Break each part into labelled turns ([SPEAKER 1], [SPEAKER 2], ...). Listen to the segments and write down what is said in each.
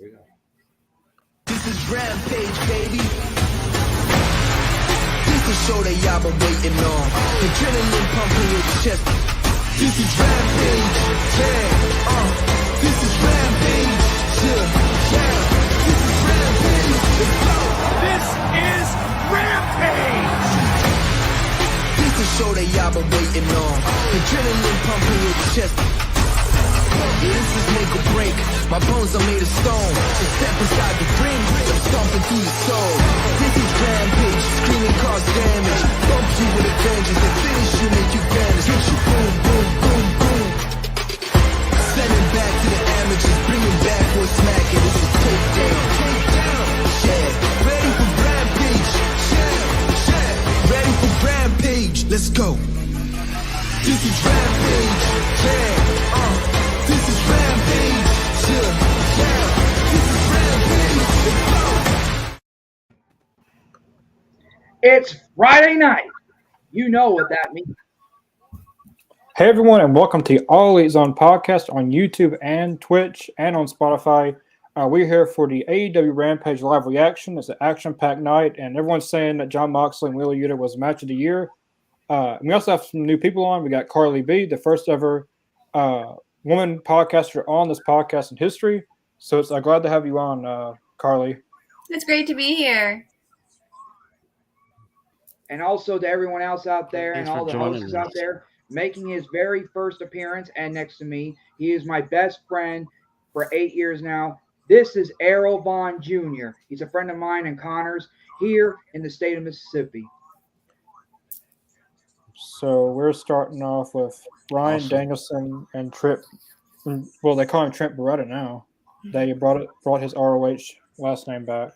[SPEAKER 1] This is Rampage, baby. This is the show that y'all been waiting on. Adrenaline pumping your chest. This is Rampage, yeah. This is Rampage, yeah. This is Rampage. Let's go.
[SPEAKER 2] This is Rampage.
[SPEAKER 1] This is the show that y'all been waiting on. Adrenaline pumping your chest. Yeah, this is make or break. My bones are made of stone. To step inside the ring, I'm stomping through your soul. This is Rampage, screaming cause damage. Bump you with a vengeance, and finish you, make you vanish. Hit you boom, boom, boom, boom. Send it back to the amateurs, bring it back for a smack, and this is takedown. Yeah, ready for Rampage. Yeah. Ready for Rampage. Let's go. This is Rampage. Yeah. This is Rampage, yeah. This is Rampage, let's go.
[SPEAKER 3] It's Friday night. You know what that means.
[SPEAKER 4] Hey everyone, and welcome to the All Elite Zone podcast on YouTube and Twitch and on Spotify. We're here for the AEW Rampage live reaction. It's an action-packed night, and everyone's saying that Jon Moxley and Wheeler Yuta was match of the year. We also have some new people on. We got Carly B, the first ever woman podcaster on this podcast in history. So it's glad to have you on, Carly.
[SPEAKER 5] It's great to be here.
[SPEAKER 3] And also to everyone else out there and all the hosts out there making his very first appearance and next to me. He is my best friend for 8 years now. This is Errol Vaughn Jr. He's a friend of mine and Connor's here in the state of Mississippi.
[SPEAKER 4] So we're starting off with Bryan Danielson and Trip. Well, they call him Trent Beretta now. They brought his ROH last name back.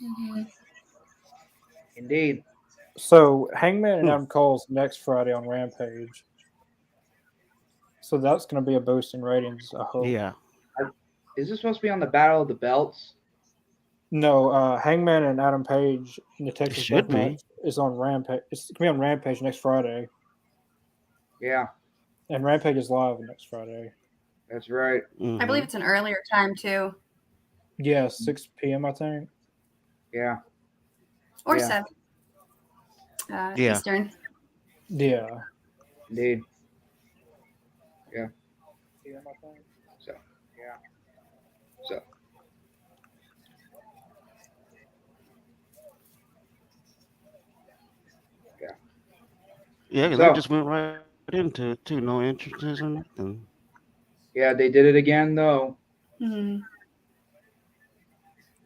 [SPEAKER 5] Mm-hmm.
[SPEAKER 3] Indeed.
[SPEAKER 4] So Hangman and Adam Cole's next Friday on Rampage. So that's going to be a boost in ratings, I hope.
[SPEAKER 6] Yeah.
[SPEAKER 3] Is this supposed to be on the Battle of the Belts?
[SPEAKER 4] No, Hangman and Adam Page in the Texas
[SPEAKER 6] should
[SPEAKER 4] Death Match is on Rampage. It's going to be on Rampage next Friday.
[SPEAKER 3] Yeah.
[SPEAKER 4] And Rampage is live next Friday.
[SPEAKER 3] That's right.
[SPEAKER 5] I believe it's an earlier time too.
[SPEAKER 4] Yeah, 6 p.m. I think.
[SPEAKER 3] Yeah.
[SPEAKER 5] Or
[SPEAKER 3] Yeah.
[SPEAKER 5] 7
[SPEAKER 6] Yeah.
[SPEAKER 5] Eastern.
[SPEAKER 4] Yeah.
[SPEAKER 3] Indeed. Yeah.
[SPEAKER 4] PM, I think.
[SPEAKER 3] So, yeah. So. Yeah.
[SPEAKER 6] Yeah, because
[SPEAKER 3] So-
[SPEAKER 6] they just went right into it, too. No entrances or nothing.
[SPEAKER 3] Yeah, they did it again, though.
[SPEAKER 5] Mm-hmm.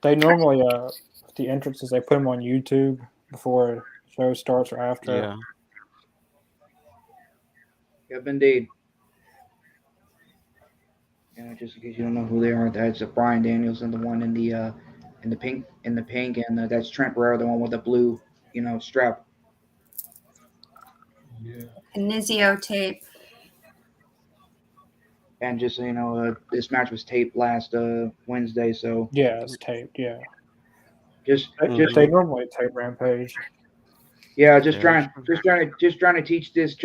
[SPEAKER 4] They normally, the entrances, they put them on YouTube before the show starts or after.
[SPEAKER 6] Yeah.
[SPEAKER 3] Yep, indeed. Yeah, just in case you don't know who they are, that's Bryan Danielson, the one in the pink, and that's Trent Beretta, the one with the blue, strap.
[SPEAKER 4] Yeah.
[SPEAKER 5] Inizio tape.
[SPEAKER 3] And just so you know, this match was taped last Wednesday, so
[SPEAKER 4] Yeah, it's taped. Yeah.
[SPEAKER 3] just
[SPEAKER 4] They normally tape Rampage.
[SPEAKER 3] yeah,
[SPEAKER 6] Yeah,
[SPEAKER 3] trying to teach this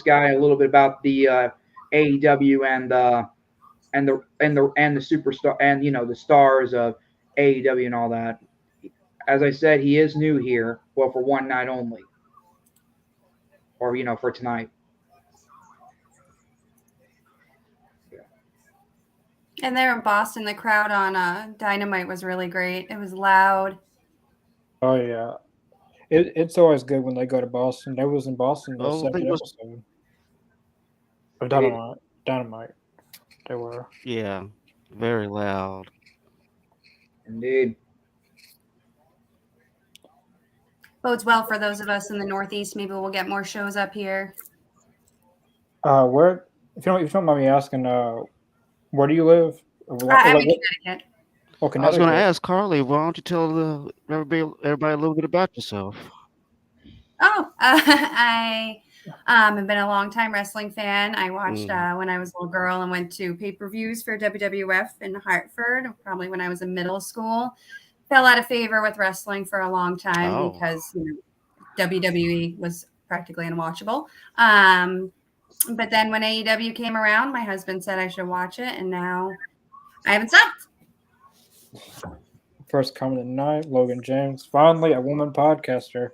[SPEAKER 3] guy a little bit about the AEW and the superstar and the stars of AEW and all that. As I said, he is new here, well, for one night only, or for tonight.
[SPEAKER 5] And there in Boston, the crowd on Dynamite was really great. It was loud.
[SPEAKER 4] Oh, yeah. It's always good when they go to Boston. They was in Boston the
[SPEAKER 6] Oh, I think
[SPEAKER 4] second
[SPEAKER 6] it was-
[SPEAKER 4] episode of Dynamite. They were.
[SPEAKER 6] Yeah. Very loud.
[SPEAKER 3] Indeed.
[SPEAKER 5] Bodes well for those of us in the Northeast. Maybe we'll get more shows up here.
[SPEAKER 4] Where, if you don't mind me asking, where do you live?
[SPEAKER 5] I'm in Connecticut.
[SPEAKER 4] Okay,
[SPEAKER 6] I was going to ask Carly, why don't you tell everybody a little bit about yourself?
[SPEAKER 5] Oh, I have been a long-time wrestling fan. I watched when I was a little girl and went to pay-per-views for WWF in Hartford, probably when I was in middle school. Fell out of favor with wrestling for a long time because WWE was practically unwatchable. But then when AEW came around, my husband said I should watch it, and now I haven't stopped.
[SPEAKER 4] First comment tonight, Logan James. Finally, a woman podcaster.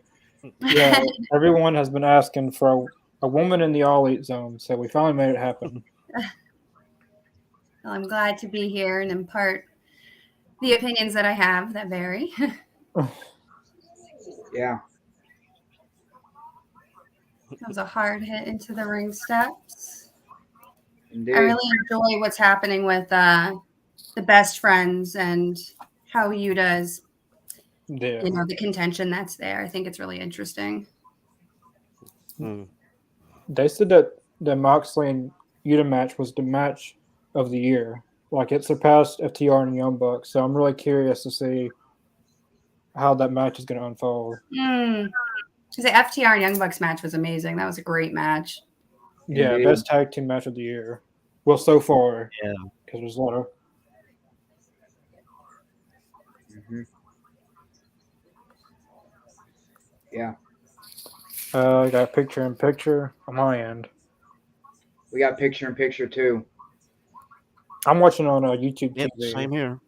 [SPEAKER 4] Yeah, everyone has been asking for a woman in the All Elite Zone, so we finally made it happen.
[SPEAKER 5] Well, I'm glad to be here and impart the opinions that I have that vary.
[SPEAKER 3] Yeah.
[SPEAKER 5] That was a hard hit into the ring steps.
[SPEAKER 3] Indeed.
[SPEAKER 5] I really enjoy what's happening with the best friends and how Yuta's,
[SPEAKER 4] Yeah.
[SPEAKER 5] the contention that's there. I think it's really interesting.
[SPEAKER 4] They said that the Moxley and Yuta match was the match of the year. Like, it surpassed FTR and Young Bucks, so I'm really curious to see how that match is going to unfold.
[SPEAKER 5] The FTR and Young Bucks match was amazing. That was a great match.
[SPEAKER 4] Yeah,
[SPEAKER 3] Indeed.
[SPEAKER 4] best tag team match of the year. Well, so far.
[SPEAKER 6] Yeah.
[SPEAKER 4] Because there's a lot of.
[SPEAKER 3] Yeah.
[SPEAKER 4] I got picture in picture on my end.
[SPEAKER 3] We got picture in picture too.
[SPEAKER 4] I'm watching on YouTube
[SPEAKER 6] Yep,
[SPEAKER 4] TV.
[SPEAKER 6] same here.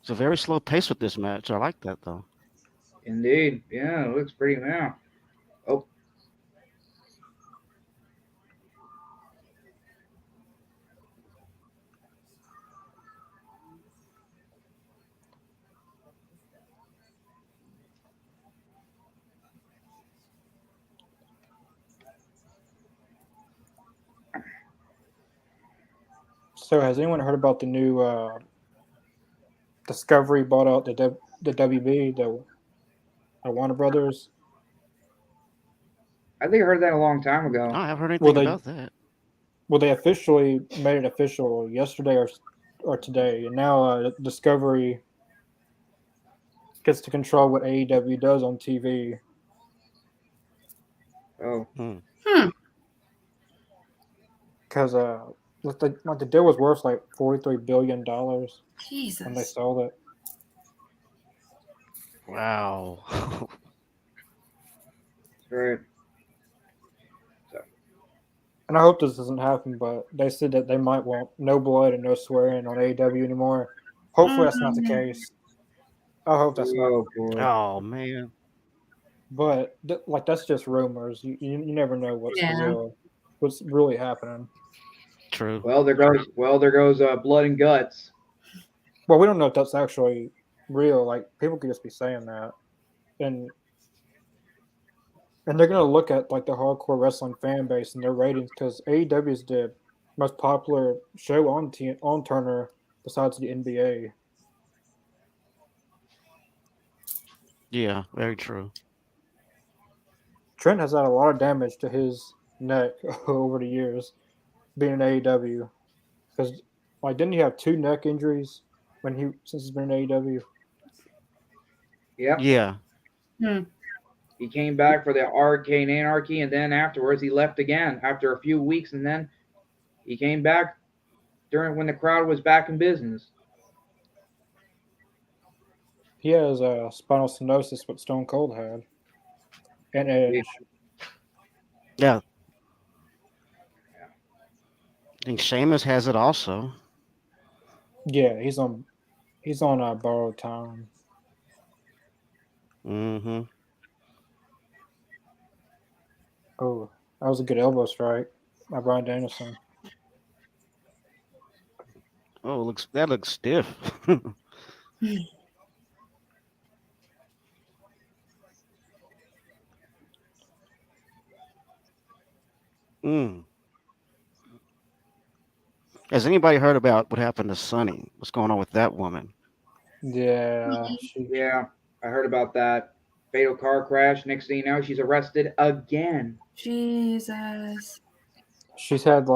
[SPEAKER 6] It's a very slow pace with this match. I like that though.
[SPEAKER 3] Indeed. Yeah, it looks pretty now. Oh.
[SPEAKER 4] So, has anyone heard about the new Discovery bought out the WB, the Warner Brothers?
[SPEAKER 3] I think I heard that a long time ago.
[SPEAKER 6] I haven't heard anything about that.
[SPEAKER 4] Well, they officially made it official yesterday or today, and now Discovery gets to control what AEW does on TV.
[SPEAKER 3] Oh.
[SPEAKER 4] Because the deal was worth like $43 billion
[SPEAKER 5] Jesus.
[SPEAKER 4] when they sold it.
[SPEAKER 6] Wow.
[SPEAKER 3] Right.
[SPEAKER 4] And I hope this doesn't happen, but they said that they might want no blood and no swearing on AEW anymore. Hopefully that's not the case. I hope that's not.
[SPEAKER 3] Boy.
[SPEAKER 6] Oh man.
[SPEAKER 4] But that's just rumors. You never know what's really happening.
[SPEAKER 6] True.
[SPEAKER 3] Well, there goes blood and guts.
[SPEAKER 4] Well, we don't know if that's actually real. Like, people could just be saying that, and they're gonna look at like the hardcore wrestling fan base and their ratings, because AEW is the most popular show on Turner besides the NBA.
[SPEAKER 6] Yeah, very true.
[SPEAKER 4] Trent has had a lot of damage to his neck over the years being in AEW, because didn't he have 2 neck injuries since he's been in AEW?
[SPEAKER 3] Yep.
[SPEAKER 6] Yeah.
[SPEAKER 3] He came back for the Arcane Anarchy, and then afterwards he left again after a few weeks, and then he came back when the crowd was back in business.
[SPEAKER 4] He has spinal stenosis, what Stone Cold had, and Edge.
[SPEAKER 6] Yeah. I think Sheamus has it also.
[SPEAKER 4] Yeah, he's on borrowed time.
[SPEAKER 6] Mm-hmm.
[SPEAKER 4] Oh, that was a good elbow strike by Bryan Danielson.
[SPEAKER 6] Oh, that looks stiff. Has anybody heard about what happened to Sunny? What's going on with that woman?
[SPEAKER 4] Yeah.
[SPEAKER 3] Yeah, I heard about that. Fatal car crash. Next thing you know, she's arrested again.
[SPEAKER 5] Jesus.
[SPEAKER 4] She's had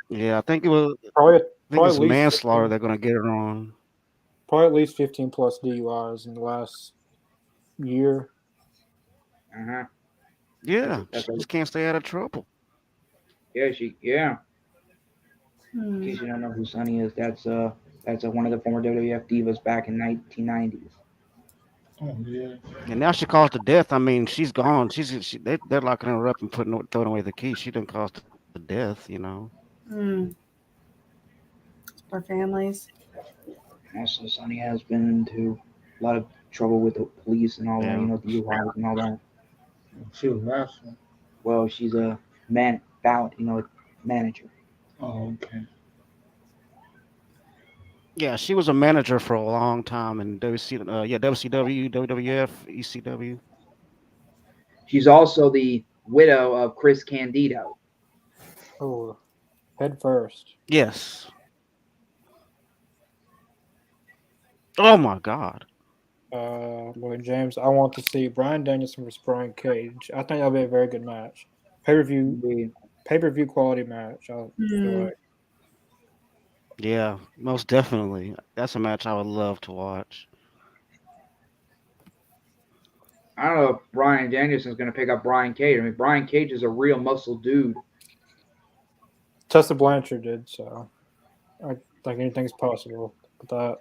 [SPEAKER 6] Yeah, I think it was
[SPEAKER 4] probably
[SPEAKER 6] it's
[SPEAKER 4] at least
[SPEAKER 6] manslaughter they're going to get her on.
[SPEAKER 4] Probably at least 15 plus DUIs in the last year.
[SPEAKER 6] Yeah, she just can't stay out of trouble.
[SPEAKER 3] Yeah. In case you don't know who Sunny is, that's one of the former WWF divas back in 1990s.
[SPEAKER 7] Oh, yeah.
[SPEAKER 6] And now she caused the death. I mean, she's gone. They're locking her up and throwing away the key. She done caused the death.
[SPEAKER 5] Mm, poor families.
[SPEAKER 3] Also, Sonny has been into a lot of trouble with the police and all that.
[SPEAKER 6] Yeah.
[SPEAKER 3] DUIs and all that.
[SPEAKER 7] She was wrestling.
[SPEAKER 3] Well, she's a manager.
[SPEAKER 7] Oh, okay.
[SPEAKER 6] Yeah, she was a manager for a long time in WCW, WWF, ECW.
[SPEAKER 3] She's also the widow of Chris Candido.
[SPEAKER 4] Oh, head first.
[SPEAKER 6] Yes. Oh my God.
[SPEAKER 4] Well, James, I want to see Brian Danielson versus Brian Cage. I think that'll be a very good match. Pay-per-view quality match. I feel
[SPEAKER 5] Mm.
[SPEAKER 4] like.
[SPEAKER 6] Yeah, most definitely. That's a match I would love to watch.
[SPEAKER 3] I don't know if Brian Danielson's going to pick up Brian Cage. I mean, Brian Cage is a real muscle dude.
[SPEAKER 4] Tessa Blanchard did, so I think anything's possible with that.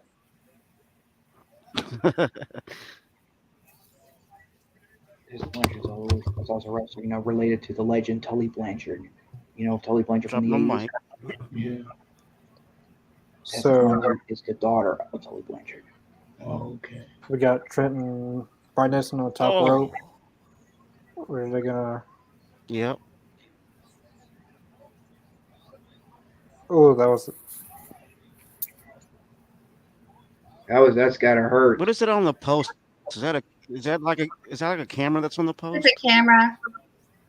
[SPEAKER 3] Tessa Blanchard's also a wrestler, related to the legend Tully Blanchard. Tully Blanchard
[SPEAKER 6] Drop
[SPEAKER 3] from
[SPEAKER 6] my
[SPEAKER 3] the 80s.
[SPEAKER 6] mic.
[SPEAKER 7] Yeah.
[SPEAKER 3] Tessa
[SPEAKER 4] So
[SPEAKER 3] Blanchard is the daughter of Tully Blanchard.
[SPEAKER 7] Oh, okay.
[SPEAKER 4] we got Trenton Brian Danielson on the top
[SPEAKER 6] Oh.
[SPEAKER 4] rope. Where are they gonna?
[SPEAKER 6] Yep.
[SPEAKER 4] Oh,
[SPEAKER 3] That's gotta hurt.
[SPEAKER 6] What is it on the post? Is that like a camera that's on the
[SPEAKER 5] It's
[SPEAKER 6] post?
[SPEAKER 5] a camera.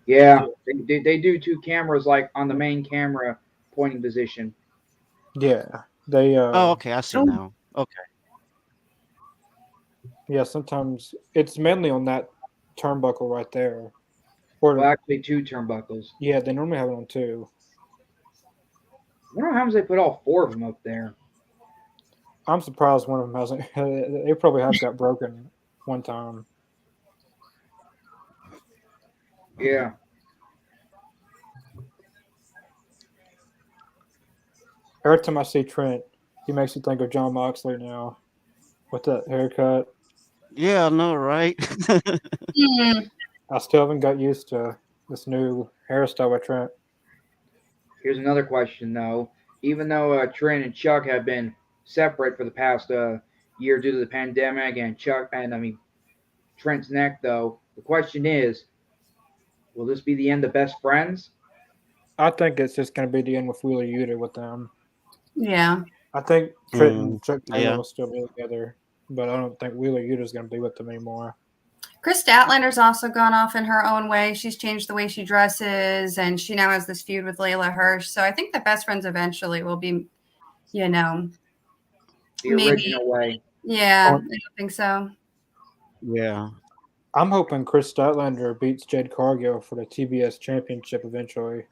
[SPEAKER 3] Yeah, they do two cameras like on the main camera pointing position.
[SPEAKER 4] yeah. They
[SPEAKER 6] Oh, okay. I see now. Okay.
[SPEAKER 4] yeah. Sometimes it's mainly on that turnbuckle right there. Or
[SPEAKER 3] Well, actually, two turnbuckles.
[SPEAKER 4] yeah, they normally have it on two.
[SPEAKER 3] I wonder how comes they put all four of them up there.
[SPEAKER 4] I'm surprised one of them hasn't. They probably have got broken one time.
[SPEAKER 3] Yeah.
[SPEAKER 4] Every time I see Trent, he makes me think of John Moxley now with that haircut.
[SPEAKER 6] Yeah, I know, right?
[SPEAKER 5] Mm.
[SPEAKER 4] I still haven't got used to this new hairstyle with Trent.
[SPEAKER 3] Here's another question, though. Even though Trent and Chuck have been separate for the past year due to the pandemic, and Trent's neck, though, the question is, will this be the end of best friends?
[SPEAKER 4] I think it's just going to be the end with Wheeler Yuta with them.
[SPEAKER 5] Yeah.
[SPEAKER 4] I think Trent and Chuck Taylor
[SPEAKER 6] yeah.
[SPEAKER 4] will still be together, but I don't think Wheeler Yuta is going to be with them anymore.
[SPEAKER 5] Chris Statlander's also gone off in her own way. She's changed the way she dresses, and she now has this feud with Layla Hirsch. So I think the best friends eventually will be,
[SPEAKER 3] The
[SPEAKER 5] maybe.
[SPEAKER 3] original way.
[SPEAKER 5] Yeah, I don't think so.
[SPEAKER 6] Yeah.
[SPEAKER 4] I'm hoping Chris Statlander beats Jade Cargill for the TBS championship eventually.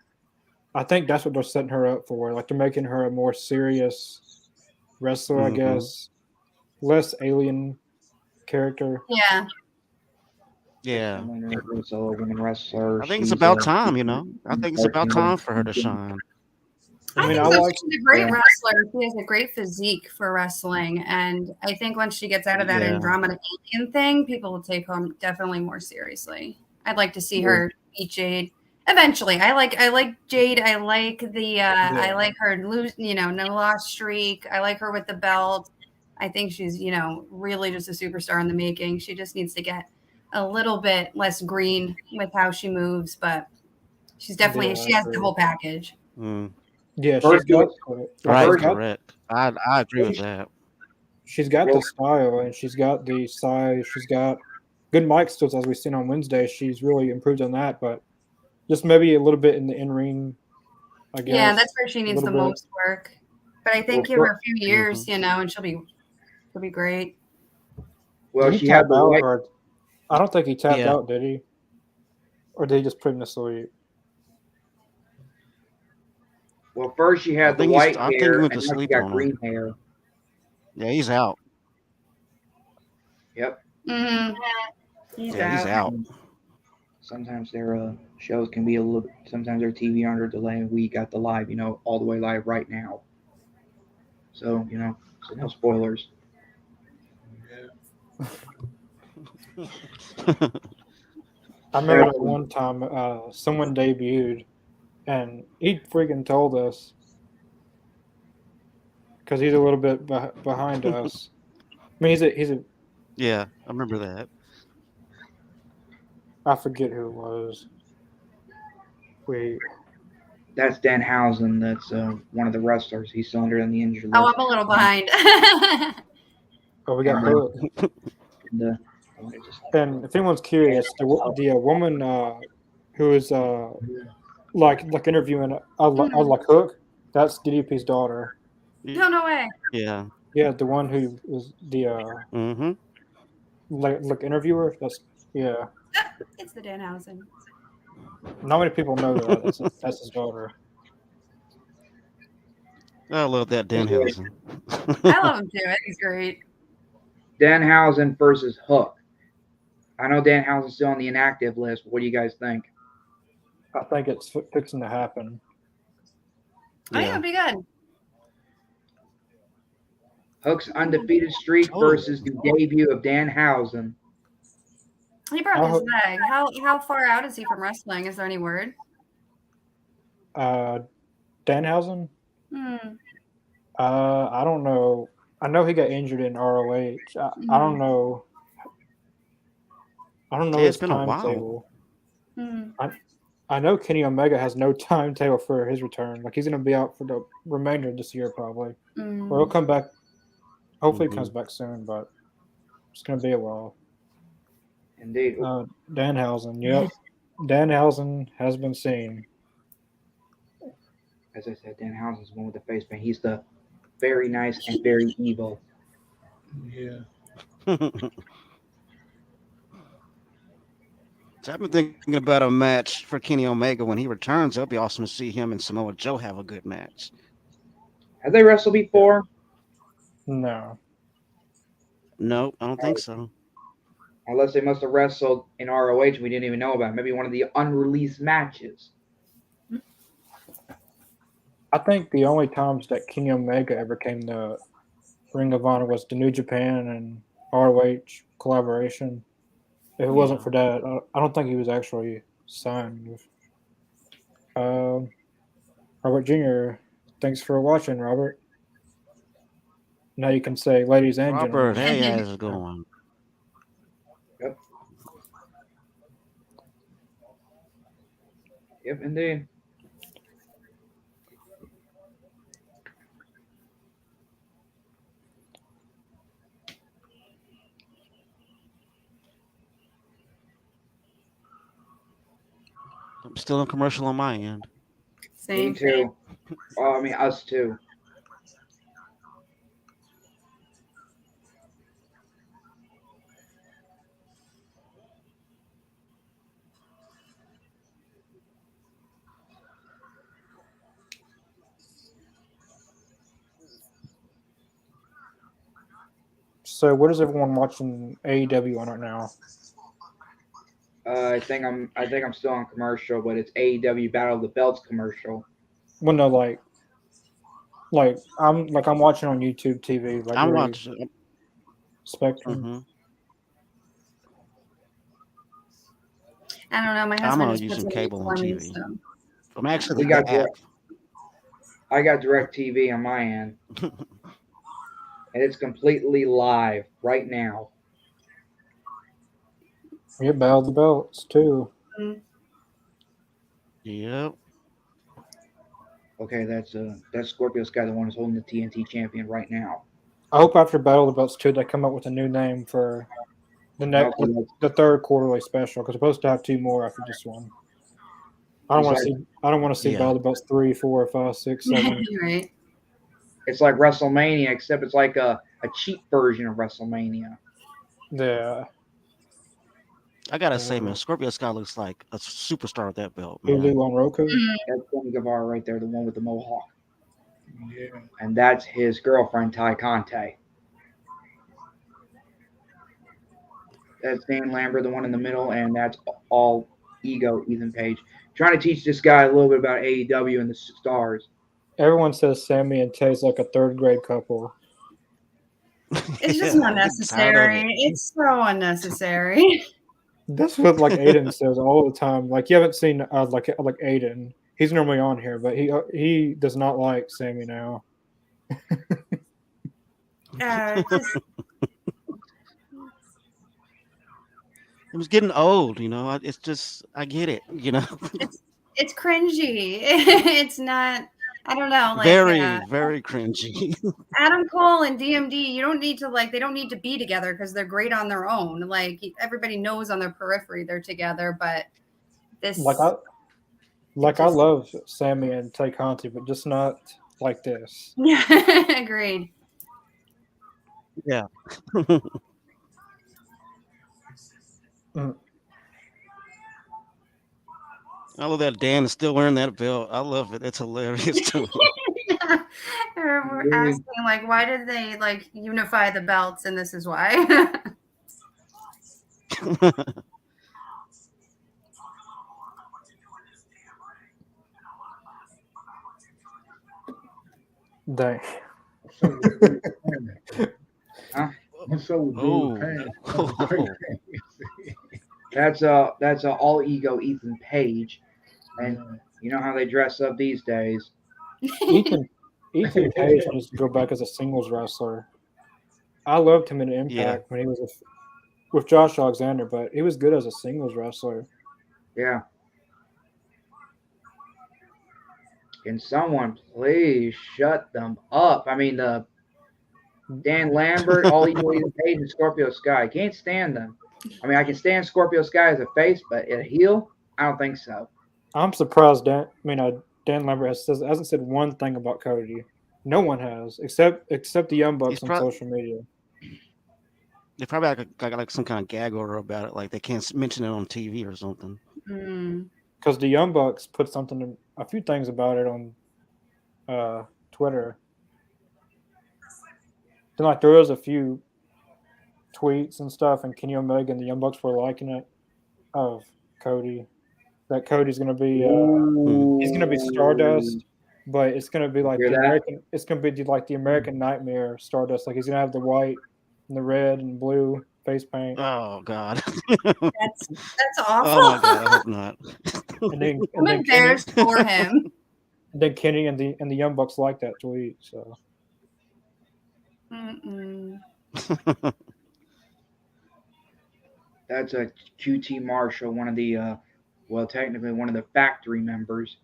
[SPEAKER 4] I think that's what they're setting her up for. Like, they're making her a more serious wrestler, I guess. Less alien character.
[SPEAKER 5] Yeah.
[SPEAKER 6] Yeah.
[SPEAKER 3] Also a women wrestler.
[SPEAKER 6] I think it's about time, I think it's about time for her to shine.
[SPEAKER 4] I mean,
[SPEAKER 5] she's a great wrestler. She has a great physique for wrestling, and I think once she gets out of that Andromeda alien thing, people will take her definitely more seriously. I'd like to see her beat Jade eventually. I like Jade. I like I like her no loss streak. I like her with the belt. I think she's really just a superstar in the making. She just needs to get a little bit less green with how she moves, but she's definitely she has the whole package.
[SPEAKER 4] Yeah, she's got
[SPEAKER 6] correct. I agree with that.
[SPEAKER 4] She's got the style and she's got the size. She's got good mic skills, as we've seen on Wednesday. She's really improved on that, but just maybe a little bit in the in-ring, I guess.
[SPEAKER 5] Yeah, that's where she needs the most work. But I think give her a few years, and she'll be great.
[SPEAKER 3] Well,
[SPEAKER 4] she had out. I don't think he tapped out, did he? Or did he just put him to sleep?
[SPEAKER 3] Well, first she had the white hair, and now she got green hair.
[SPEAKER 6] Yeah, he's out.
[SPEAKER 3] Yep.
[SPEAKER 5] Mm-hmm.
[SPEAKER 6] He's out.
[SPEAKER 3] Sometimes their shows can be sometimes their TV under delay. We got the live, all the way live right now. So, so no spoilers.
[SPEAKER 4] I remember that one time someone debuted, and he freaking told us because he's a little bit behind us. I mean, he's a
[SPEAKER 6] Yeah, I remember that.
[SPEAKER 4] I forget who it was. Wait,
[SPEAKER 3] That's Danhausen. That's one of the wrestlers. He's still under in the injured
[SPEAKER 5] Oh,
[SPEAKER 3] list.
[SPEAKER 5] I'm a little behind.
[SPEAKER 4] we got Hook.
[SPEAKER 3] The,
[SPEAKER 4] And if anyone's curious, the woman who is like interviewing like Hook, that's DDP's daughter.
[SPEAKER 5] No way.
[SPEAKER 6] Yeah.
[SPEAKER 4] Yeah, the one who was the
[SPEAKER 6] Mm-hmm.
[SPEAKER 4] like interviewer. Yeah.
[SPEAKER 5] It's the Danhausen.
[SPEAKER 4] Not many people know that. That's his daughter.
[SPEAKER 6] I love that Danhausen.
[SPEAKER 5] I love him too. He's great.
[SPEAKER 3] Danhausen versus Hook. I know Danhausen's still on the inactive list. What do you guys think?
[SPEAKER 4] I think it's fixing to happen.
[SPEAKER 5] I think it would be good.
[SPEAKER 3] Hook's undefeated streak versus the debut of Danhausen.
[SPEAKER 5] He broke his leg. How far out is he from wrestling? Is there any word?
[SPEAKER 4] Danhausen? I don't know. I know he got injured in ROH. I don't know. I don't know his timetable. I know Kenny Omega has no timetable for his return. Like he's going to be out for the remainder of this year probably. Or he'll come back. Hopefully he comes back soon, but it's going to be a while.
[SPEAKER 3] Indeed.
[SPEAKER 4] Danhausen, yep. Danhausen has been seen.
[SPEAKER 3] As I said, Danhausen's the one with the face paint. He's the very nice and very evil.
[SPEAKER 7] Yeah.
[SPEAKER 6] So I've been thinking about a match for Kenny Omega when he returns. It'll be awesome to see him and Samoa Joe have a good match.
[SPEAKER 3] Have they wrestled before?
[SPEAKER 4] No.
[SPEAKER 6] No, I don't think so.
[SPEAKER 3] Unless they must have wrestled in ROH and we didn't even know about. Maybe one of the unreleased matches.
[SPEAKER 4] I think the only times that Kenny Omega ever came to Ring of Honor was the New Japan and ROH collaboration. If it wasn't for that, I don't think he was actually signed with Robert Jr. Thanks for watching, Robert. Now you can say, ladies and
[SPEAKER 6] Robert,
[SPEAKER 4] gentlemen.
[SPEAKER 6] hey, how's it going?
[SPEAKER 3] Yep. Yep, indeed.
[SPEAKER 6] I'm still in commercial on my end.
[SPEAKER 5] Same.
[SPEAKER 3] Me too. Oh, I mean, us too.
[SPEAKER 4] So what is everyone watching AEW on right now?
[SPEAKER 3] I think I'm still on commercial, but it's AEW Battle of the Belts commercial.
[SPEAKER 4] Well, no, like I'm watching on YouTube TV. Like
[SPEAKER 6] I'm watching
[SPEAKER 4] Spectrum.
[SPEAKER 6] Mm-hmm.
[SPEAKER 5] I don't know. My
[SPEAKER 6] I'm
[SPEAKER 5] husband
[SPEAKER 6] using
[SPEAKER 5] puts it
[SPEAKER 6] cable
[SPEAKER 5] for
[SPEAKER 6] on
[SPEAKER 5] me,
[SPEAKER 6] TV.
[SPEAKER 5] so.
[SPEAKER 6] I'm actually
[SPEAKER 3] I got direct TV on my end. And it's completely live right now.
[SPEAKER 4] Yeah, Battle of the Belts too.
[SPEAKER 6] Yep.
[SPEAKER 3] Okay, that's Scorpio Sky, the one who's holding the TNT champion right now.
[SPEAKER 4] I hope after Battle of the Belts 2 they come up with a new name for the third quarterly special because we're supposed to have 2 more after this one. I don't want to see Battle of the Belts 3, 4, 5, 6, 7.
[SPEAKER 5] Right.
[SPEAKER 3] It's like WrestleMania, except it's like a cheap version of WrestleMania.
[SPEAKER 4] Yeah.
[SPEAKER 6] I gotta say, man, Scorpio Sky looks like a superstar with that belt, man.
[SPEAKER 4] Hulu on Roku.
[SPEAKER 3] That's Tony Guevara right there, the one with the mohawk.
[SPEAKER 7] Yeah.
[SPEAKER 3] And that's his girlfriend, Ty Conte. That's Dan Lambert, the one in the middle, and that's all ego, Ethan Page. Trying to teach this guy a little bit about AEW and the stars.
[SPEAKER 4] Everyone says Sammy and Tay's like a third grade couple.
[SPEAKER 5] It's just
[SPEAKER 6] Yeah, I'm getting tired of
[SPEAKER 5] unnecessary.
[SPEAKER 6] it.
[SPEAKER 5] It's so unnecessary.
[SPEAKER 4] That's what like Aiden says all the time. Like you haven't seen like Aiden. He's normally on here, but he does not like Sammy now.
[SPEAKER 5] Just
[SPEAKER 6] It was getting old, you know. It's just I get it, you know.
[SPEAKER 5] it's cringy. It's not. I don't know. Like
[SPEAKER 6] Very, very cringy.
[SPEAKER 5] Adam Cole and DMD, you don't need to like. They don't need to be together because they're great on their own. Like everybody knows on their periphery they're together, but this
[SPEAKER 4] I
[SPEAKER 5] just
[SPEAKER 4] love Sammy and Tay Conti, but just not like this.
[SPEAKER 5] yeah, agreed.
[SPEAKER 6] Yeah.
[SPEAKER 4] Mm.
[SPEAKER 6] I love that Dan is still wearing that belt. I love it. It's hilarious to
[SPEAKER 5] We're
[SPEAKER 3] Agreed.
[SPEAKER 5] asking like, why did they like unify the belts, and this is why.
[SPEAKER 6] me.
[SPEAKER 4] Dang.
[SPEAKER 7] What's up with
[SPEAKER 6] Oh.
[SPEAKER 7] Dude Pants?
[SPEAKER 3] That's a all ego Ethan Page, and you know how they dress up these days.
[SPEAKER 4] Ethan Page needs to go back as a singles wrestler. I loved him in Impact when he was with Josh Alexander, but he was good as a singles wrestler.
[SPEAKER 3] Yeah. Can someone please shut them up? I mean, Dan Lambert, all ego Ethan Page, and Scorpio Sky. Can't stand them. I mean, I can stand Scorpio Sky as a face, but a heel, I don't think so.
[SPEAKER 4] I'm surprised Dan Lambert hasn't said one thing about Cody. No one has, except the Young Bucks on social media.
[SPEAKER 6] They probably got like some kind of gag order about it, like they can't mention it on TV or something.
[SPEAKER 4] Because the Young Bucks put a few things about it on Twitter. Then like there was a few tweets and stuff, and Kenny Omega and the Young Bucks were liking it of Cody. That Cody's gonna be he's gonna be Stardust, but it's gonna be like
[SPEAKER 3] Hear
[SPEAKER 4] the
[SPEAKER 3] that?
[SPEAKER 4] American. It's gonna be like the American Nightmare Stardust. Like he's gonna have the white and the red and blue face paint.
[SPEAKER 6] Oh God.
[SPEAKER 5] That's awful.
[SPEAKER 6] Oh my God. I hope not.
[SPEAKER 5] I'm embarrassed for him.
[SPEAKER 4] And then Kenny and the Young Bucks like that tweet. So
[SPEAKER 3] That's a QT Marshall, one of the, well, technically one of the factory members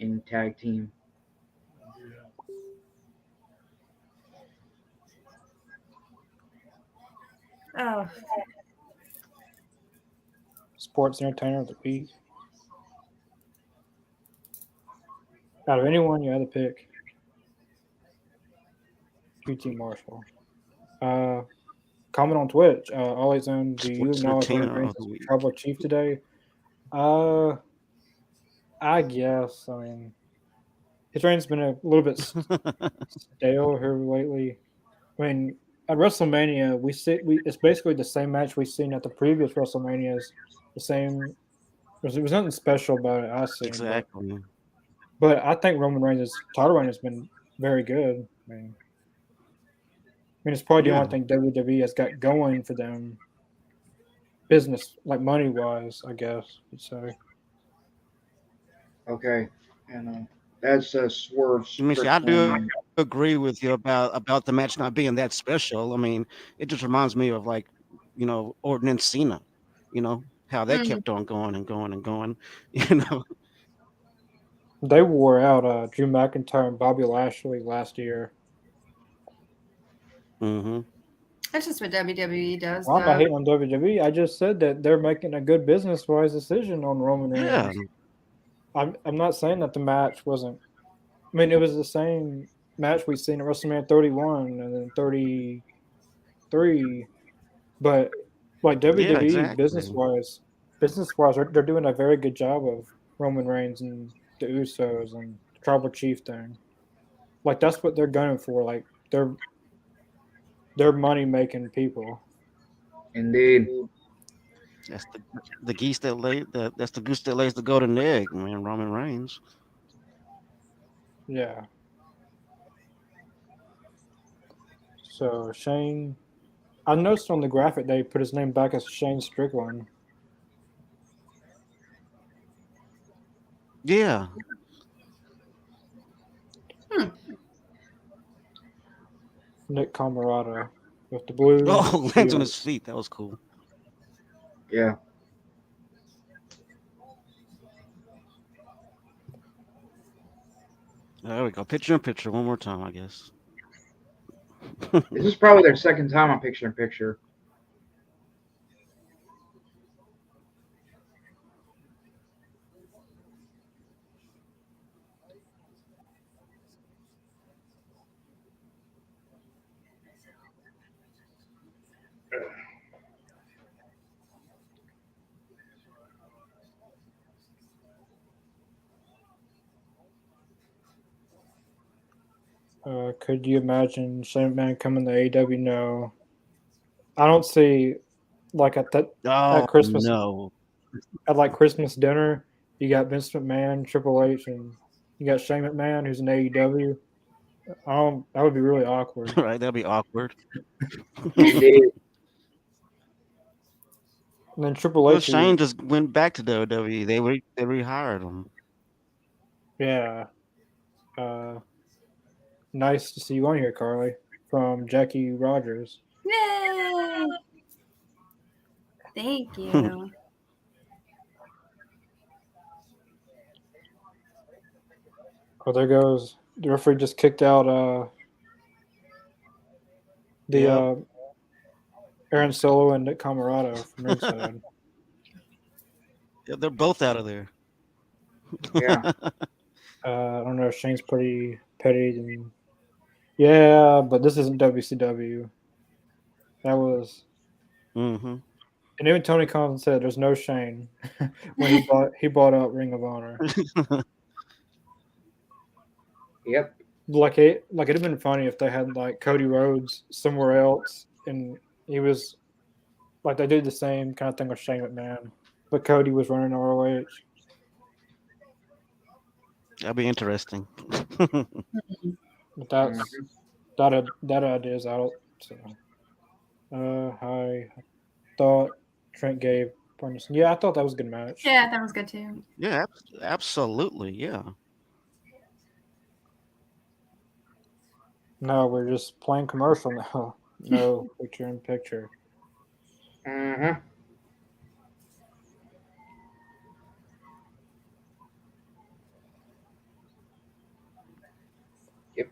[SPEAKER 3] in tag team.
[SPEAKER 5] Oh,
[SPEAKER 4] Sports Entertainer of the Week. Out of anyone you had to pick, QT Marshall. Comment on Twitch. Always on. Do you
[SPEAKER 6] Sports
[SPEAKER 4] acknowledge
[SPEAKER 6] Entertainer
[SPEAKER 4] Roman
[SPEAKER 6] of the
[SPEAKER 4] Reigns
[SPEAKER 6] Week.
[SPEAKER 4] Tribal Chief today? I guess. I mean, his reign's been a little bit stale here lately. I mean, at WrestleMania, it's basically the same match we've seen at the previous WrestleManias. The same. There was nothing special about it. I see.
[SPEAKER 6] Exactly.
[SPEAKER 4] But I think Roman Reigns' title reign has been very good. I mean, it's probably the only thing WWE has got going for them, business like money wise, I guess you'd say.
[SPEAKER 3] Okay, and that's a Swerve.
[SPEAKER 6] I mean, I do agree with you about the match not being that special. I mean, it just reminds me of like, Orton and Cena. How they kept on going and going and going.
[SPEAKER 4] They wore out Drew McIntyre and Bobby Lashley last year.
[SPEAKER 6] Mm-hmm.
[SPEAKER 5] that's just what WWE does.
[SPEAKER 4] Well, I'm not hating on WWE. I just said that they're making a good business-wise decision on Roman Reigns.
[SPEAKER 6] Yeah.
[SPEAKER 4] I'm not saying that the match wasn't. I mean, it was the same match we've seen at WrestleMania 31 and then 33. But like WWE,
[SPEAKER 6] exactly.
[SPEAKER 4] business-wise, they're doing a very good job of Roman Reigns and the Usos and the Tribal Chief thing. Like that's what they're gunning for. Like they're money-making people.
[SPEAKER 3] Indeed.
[SPEAKER 6] That's the geese that that's the goose that lays the golden egg, man. Roman Reigns.
[SPEAKER 4] Yeah. So Shane, I noticed on the graphic they put his name back as Shane Strickland.
[SPEAKER 6] Yeah.
[SPEAKER 4] Nick Camarada with the blue.
[SPEAKER 6] Oh, lands on his
[SPEAKER 4] shields.
[SPEAKER 6] feet. That was cool.
[SPEAKER 3] Yeah.
[SPEAKER 6] There we go. Picture in picture one more time, I guess.
[SPEAKER 3] This is probably their second time on picture in picture.
[SPEAKER 4] Could you imagine Shane McMahon coming to AEW? No, I don't see like
[SPEAKER 6] Oh,
[SPEAKER 4] at Christmas
[SPEAKER 6] no.
[SPEAKER 4] at like Christmas dinner. You got Vince McMahon, Triple H, and you got Shane McMahon, who's in AEW. That would be really awkward.
[SPEAKER 6] Right? That'd be awkward.
[SPEAKER 3] Indeed.
[SPEAKER 4] And then Triple
[SPEAKER 6] Well,
[SPEAKER 4] H,
[SPEAKER 6] Shane just went back to WWE. They rehired him.
[SPEAKER 4] yeah. Nice to see you on here, Carly, from Jackie Rogers.
[SPEAKER 5] Yay! Thank you.
[SPEAKER 4] Oh, there goes the referee. Just kicked out the
[SPEAKER 6] Yep.
[SPEAKER 4] Aaron Solo and Nick Camarado from ringside.
[SPEAKER 6] Yeah, they're both out of there.
[SPEAKER 3] Yeah.
[SPEAKER 4] I don't know if Shane's pretty petty. And yeah, but this isn't WCW. That was.
[SPEAKER 6] Mm-hmm.
[SPEAKER 4] And even Tony Khan said there's no Shane when he bought up Ring of Honor.
[SPEAKER 3] Yep.
[SPEAKER 4] It'd have been funny if they had like Cody Rhodes somewhere else, and he was like they did the same kind of thing with Shane McMahon, but Cody was running ROH.
[SPEAKER 6] That'd be interesting.
[SPEAKER 4] But that idea is out. So, I thought Trent gave Brunson. Yeah, I thought that was a good match.
[SPEAKER 5] Yeah, that was good too.
[SPEAKER 6] Yeah, absolutely. Yeah.
[SPEAKER 4] No, we're just playing commercial now. No picture in picture.
[SPEAKER 3] Mm-hmm. Yep.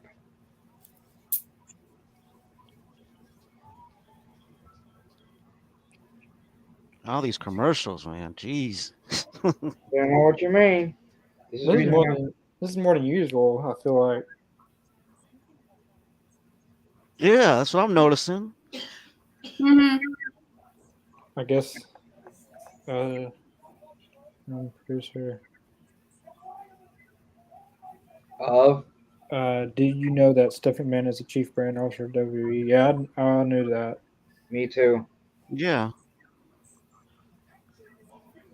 [SPEAKER 6] All these commercials, man. Jeez.
[SPEAKER 3] Don't know what you mean. This is
[SPEAKER 4] This is
[SPEAKER 3] reason
[SPEAKER 4] more
[SPEAKER 3] why-
[SPEAKER 4] than usual. I feel like.
[SPEAKER 6] Yeah, that's what I'm noticing.
[SPEAKER 5] Mm-hmm.
[SPEAKER 4] I guess. Producer.
[SPEAKER 3] of.
[SPEAKER 4] Did you know that Stephanie McMahon is the chief brand officer of WWE? Yeah, I knew that.
[SPEAKER 3] Me too.
[SPEAKER 6] Yeah.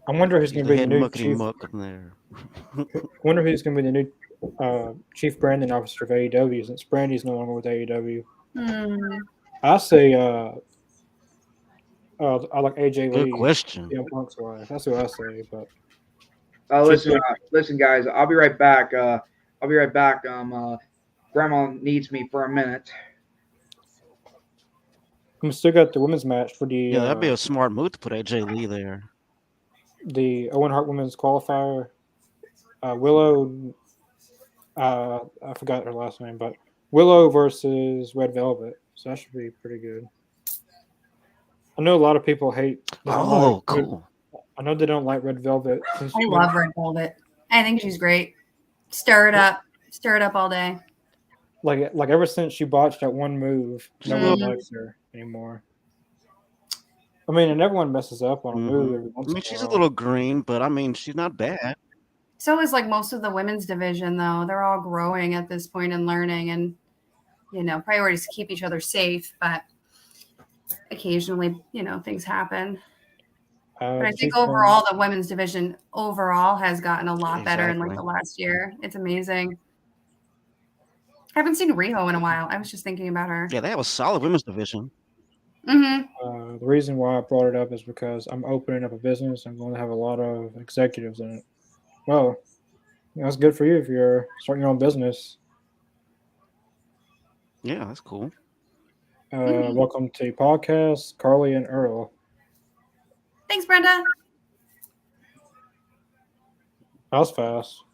[SPEAKER 4] I wonder who's
[SPEAKER 6] She's
[SPEAKER 4] going
[SPEAKER 6] the
[SPEAKER 4] to be the
[SPEAKER 6] head
[SPEAKER 4] new
[SPEAKER 6] muckety
[SPEAKER 4] chief.
[SPEAKER 6] muck in there.
[SPEAKER 4] I wonder who's going to be the new chief branding officer of AEW since Brandy's no longer with AEW.
[SPEAKER 5] Mm.
[SPEAKER 4] I say I like AJ
[SPEAKER 6] Good
[SPEAKER 4] Lee.
[SPEAKER 6] question.
[SPEAKER 4] Yeah, Punk's wife. That's what I say. But
[SPEAKER 3] Listen, guys. I'll be right back. Grandma needs me for a minute.
[SPEAKER 4] we still got the women's match for the
[SPEAKER 6] Yeah, that'd be a smart move to put AJ Lee there.
[SPEAKER 4] the Owen Hart women's qualifier. Willow. I forgot her last name, but Willow versus Red Velvet. So that should be pretty good. I know a lot of people hate.
[SPEAKER 6] Oh, cool.
[SPEAKER 4] I know they don't like Red Velvet.
[SPEAKER 5] I love Red Velvet. I think she's great. Stir it up all day.
[SPEAKER 4] Like ever since she botched that one move, no one
[SPEAKER 5] Mhm.
[SPEAKER 4] likes her anymore. I mean, and everyone messes up on a move every
[SPEAKER 6] I
[SPEAKER 4] once
[SPEAKER 6] mean,
[SPEAKER 4] in a
[SPEAKER 6] she's a
[SPEAKER 4] while.
[SPEAKER 6] little green, but I mean, she's not bad.
[SPEAKER 5] So is like most of the women's division, though. They're all growing at this point and learning, and priorities to keep each other safe. But occasionally, things happen. But I think overall, the women's division overall has gotten a lot better in like the last year. It's amazing. I haven't seen Riho in a while. I was just thinking about her.
[SPEAKER 6] Yeah, they have a solid women's division.
[SPEAKER 5] Mm-hmm.
[SPEAKER 4] The reason why I brought it up is because I'm opening up a business. I'm going to have a lot of executives in it. Well, that's good for you if you're starting your own business.
[SPEAKER 6] Yeah, that's cool.
[SPEAKER 4] Welcome to the podcast, Carly and Earl.
[SPEAKER 5] Thanks, Brenda.
[SPEAKER 4] That was fast.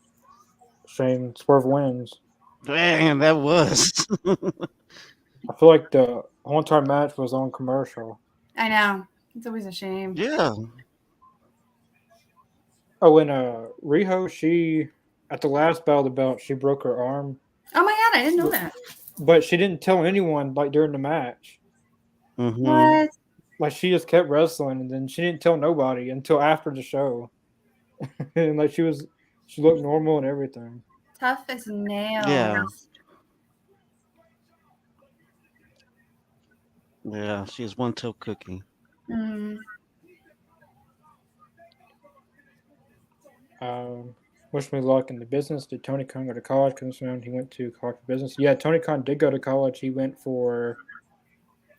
[SPEAKER 4] Shane Swerve wins.
[SPEAKER 6] Man, that was.
[SPEAKER 4] I feel like the whole entire match was on commercial.
[SPEAKER 5] I know. It's always a shame.
[SPEAKER 6] Yeah.
[SPEAKER 4] Oh, and Riho, she at the last Battle of the Belt, she broke her arm,
[SPEAKER 5] Oh my god, I didn't know that.
[SPEAKER 4] but she didn't tell anyone like during the match.
[SPEAKER 6] Mm-hmm.
[SPEAKER 5] What?
[SPEAKER 4] Like she just kept wrestling, and then she didn't tell nobody until after the show. And like she looked normal and everything.
[SPEAKER 5] Tough as nails.
[SPEAKER 6] Yeah. Yeah, she's one toe cookie.
[SPEAKER 5] Mm.
[SPEAKER 4] Wish me luck in the business. Did Tony Khan go to college? Because he went to college for business. Yeah, Tony Khan did go to college. He went for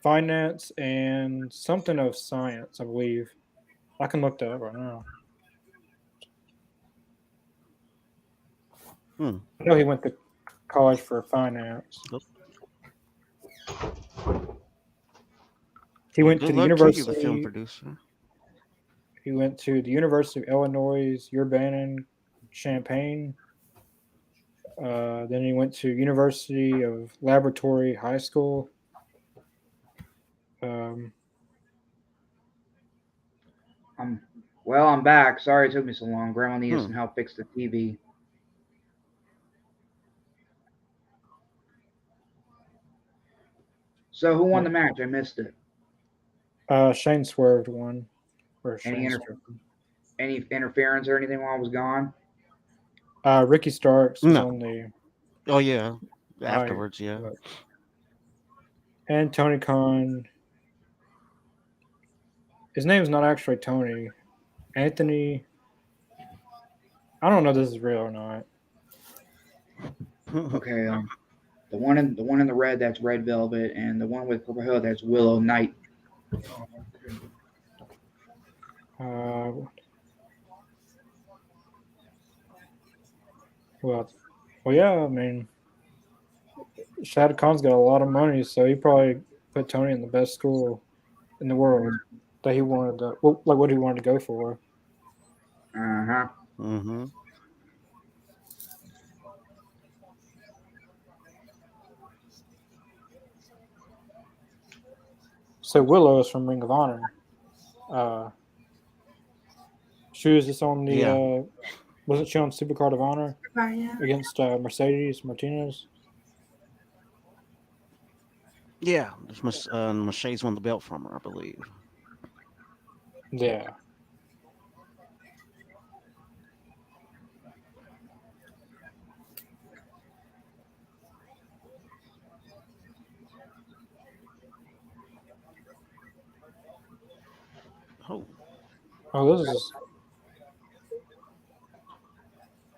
[SPEAKER 4] finance and something of science, I believe. I can look that up right now. I know he went to college for finance. He went to the University.
[SPEAKER 6] The film producer.
[SPEAKER 4] He went to the University of Illinois, Urbana-Champaign. Then he went to University of Laboratory High School.
[SPEAKER 3] I'm back. Sorry it took me so long. Grandma needed some help fix the TV. So who won the match? I missed it.
[SPEAKER 4] Shane Swerved won.
[SPEAKER 3] Any interference or anything while I was gone?
[SPEAKER 4] Ricky Starks was on the.
[SPEAKER 6] Oh yeah, afterwards, yeah.
[SPEAKER 4] And Tony Khan. His name's not actually Tony. Anthony. I don't know if this is real or not.
[SPEAKER 3] Okay, the one in the red, that's Red Velvet, and the one with purple hair, that's Willow Knight.
[SPEAKER 4] Well, yeah. I mean, Shad Khan's got a lot of money, so he probably put Tony in the best school in the world that he wanted to, like what he wanted to go for.
[SPEAKER 6] Mm-hmm.
[SPEAKER 4] So Willow is from Ring of Honor. She was just on the. Wasn't she on Supercard of Honor against Mercedes Martinez?
[SPEAKER 6] Yeah, Mercedes won the belt from her, I believe.
[SPEAKER 4] Yeah. Oh, this is.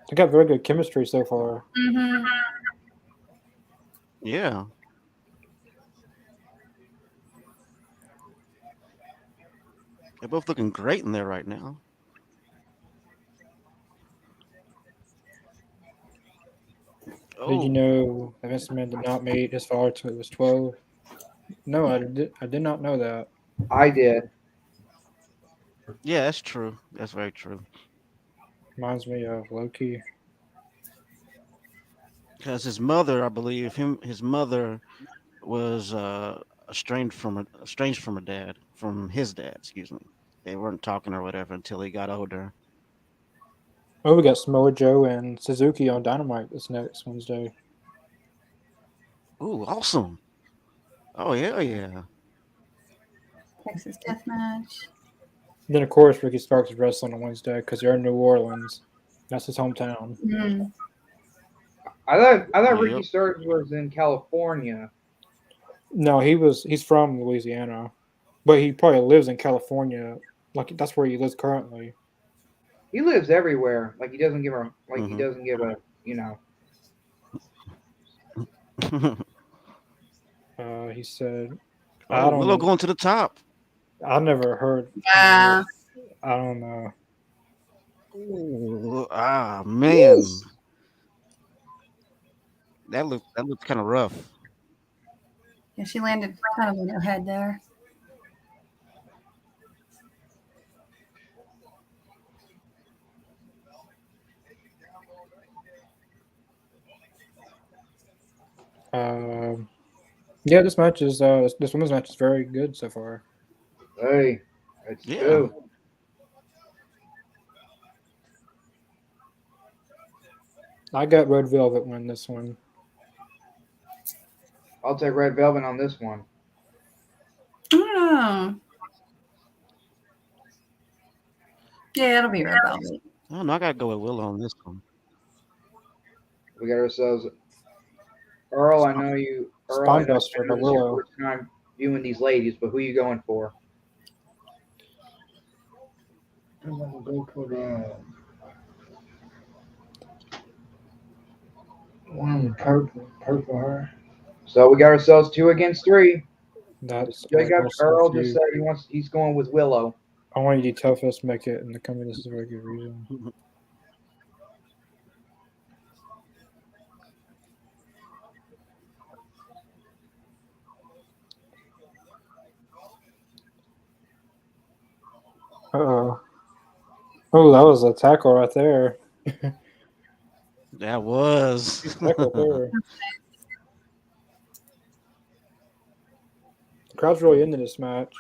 [SPEAKER 4] They got very good chemistry so far.
[SPEAKER 5] Mm-hmm.
[SPEAKER 6] Yeah. They're both looking great in there right now.
[SPEAKER 4] Did you know that Vince McMahon did not meet his father until he was 12? No, I did not know that.
[SPEAKER 3] I did.
[SPEAKER 6] Yeah, that's true. That's very true.
[SPEAKER 4] Reminds me of Loki.
[SPEAKER 6] Because his mother, I believe, his mother was estranged from his dad. Excuse me. They weren't talking or whatever until he got older.
[SPEAKER 4] Oh, we got Samoa Joe and Suzuki on Dynamite this next Wednesday.
[SPEAKER 6] Ooh, awesome! Oh yeah.
[SPEAKER 5] Texas Deathmatch.
[SPEAKER 4] Then of course Ricky Starks is wrestling on Wednesday because they're in New Orleans. That's his hometown.
[SPEAKER 5] Mm-hmm.
[SPEAKER 3] I thought Ricky Starks was in California.
[SPEAKER 4] No, he's from Louisiana, but he probably lives in California. Like that's where he lives currently.
[SPEAKER 3] He lives everywhere. Like he doesn't give a
[SPEAKER 4] He said,
[SPEAKER 6] Oh, Willow going to the top.
[SPEAKER 4] I never heard.
[SPEAKER 5] Yeah.
[SPEAKER 4] I don't know.
[SPEAKER 6] Ooh, man. That looks kind of rough.
[SPEAKER 5] Yeah, she landed kind of on her head there.
[SPEAKER 4] Yeah, this women's match is very good so far.
[SPEAKER 3] Hey, it's
[SPEAKER 6] Yeah.
[SPEAKER 3] true.
[SPEAKER 4] I got Red Velvet win this one.
[SPEAKER 3] I'll take Red Velvet on this one.
[SPEAKER 5] I don't know. Yeah, it'll be Red Velvet.
[SPEAKER 6] Oh no, I gotta go with Willow on this one.
[SPEAKER 3] We got ourselves Earl. I know you. Earl, I know,
[SPEAKER 4] Spinebuster by
[SPEAKER 3] this is your
[SPEAKER 4] Willow.
[SPEAKER 3] first time viewing these ladies, but who you going for?
[SPEAKER 7] I'm gonna go for the one with purple hair.
[SPEAKER 3] So we got ourselves 2 against 3.
[SPEAKER 4] That's
[SPEAKER 3] Jacob
[SPEAKER 4] also
[SPEAKER 3] Earl
[SPEAKER 4] a few.
[SPEAKER 3] just said he's going with Willow.
[SPEAKER 4] I want you to tell us to make it in the comment. This is a very good reason. Uh-oh. Oh, that was a tackle right there.
[SPEAKER 6] That was.
[SPEAKER 4] Tackle there. The crowd's really into this match.